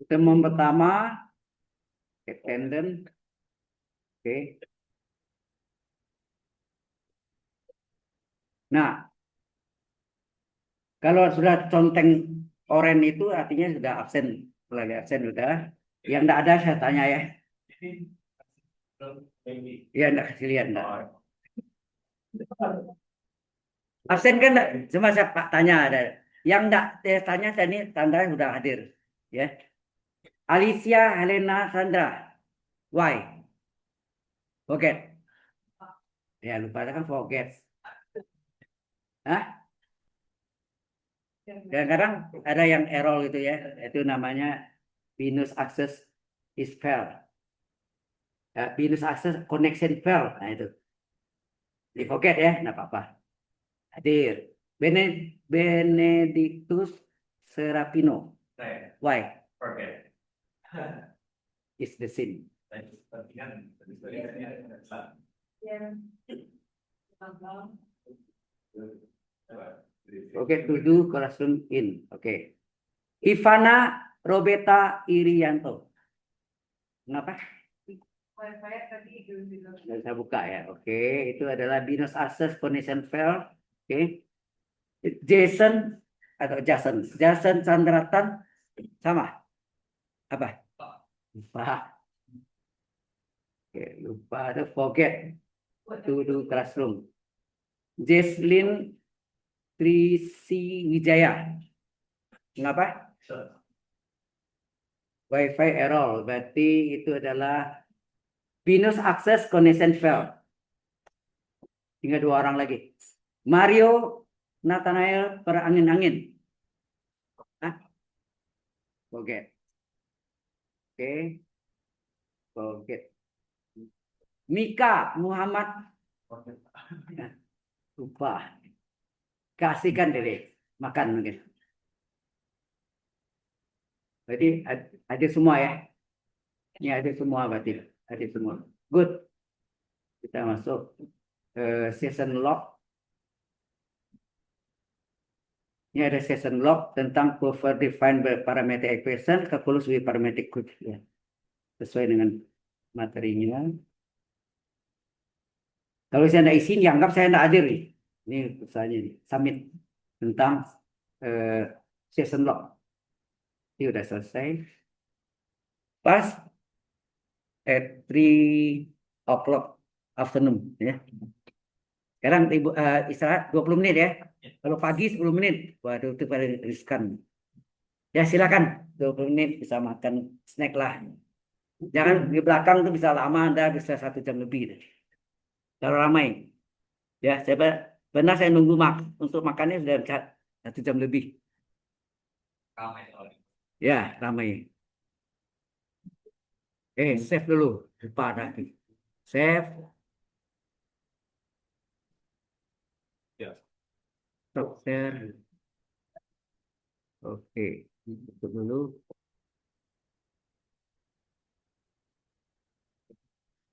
Speaker 1: Pertemuan pertama, attendant, oke. Nah, kalau sudah conteng oren itu artinya sudah absen. Lagi absen sudah. Yang enggak ada saya tanya ya. Ya enggak kasih lihat enggak. Absen kan enggak? Cuma saya Pak tanya ada. Yang enggak saya tanya tadi tandanya sudah hadir. Ya. Alicia Helena Sandra. Why? Forget. Ya lupa kan forget. Hah? Kadang-kadang ada yang error gitu ya. Itu namanya Venus access is failed. Ya, Venus access connection failed. Nah itu. Di forget ya, enggak apa-apa. Hadir. Benedictus Serapino. Why?
Speaker 2: Forget.
Speaker 1: Is the sin. Oke, to do classroom in. Oke. Ivana Roberta Irianto. Kenapa? Nggak bisa buka ya. Oke, itu adalah Venus access connection fail. Oke. Jason atau Jason Chandratan sama apa? Lupa. Oke, lupa atau forget to do classroom. Jesslyn Trisi Wijaya. Kenapa? Wi-Fi error. Berarti itu adalah Venus access connection fail. Tinggal 2 orang lagi. Mario Nathanael perangin-angin. Hah? Forget. Oke. Forget. Mika Muhammad. Nah, lupa. Kasihkan deh. Makan mungkin. Jadi ada semua ya. Ini ada semua berarti. Ada semua. Good. Kita masuk session log. Ini ada session log tentang buffer define parametric equation, calculus with parametric curve. Ya. Sesuai dengan materinya. Kalau saya tidak isi, dianggap saya tidak hadir nih. Ini misalnya nih, submit tentang session log. Ini sudah selesai. Pas at 3 o'clock afternoon. Ya. Sekarang ibu istirahat 20 menit ya. Kalau pagi 10 menit. Waduh, itu paling riskan. Ya silakan 20 menit bisa makan snack lah. Jangan di belakang tuh bisa lama, Anda bisa 1 jam lebih. Kalau ramai. Ya, saya benar saya nunggu untuk makannya sudah 1 jam lebih.
Speaker 2: Ramai soalnya.
Speaker 1: Ya, ramai. Save dulu. Lupa lagi. Save.
Speaker 2: Ya.
Speaker 1: Stop share. Oke. Tutup dulu.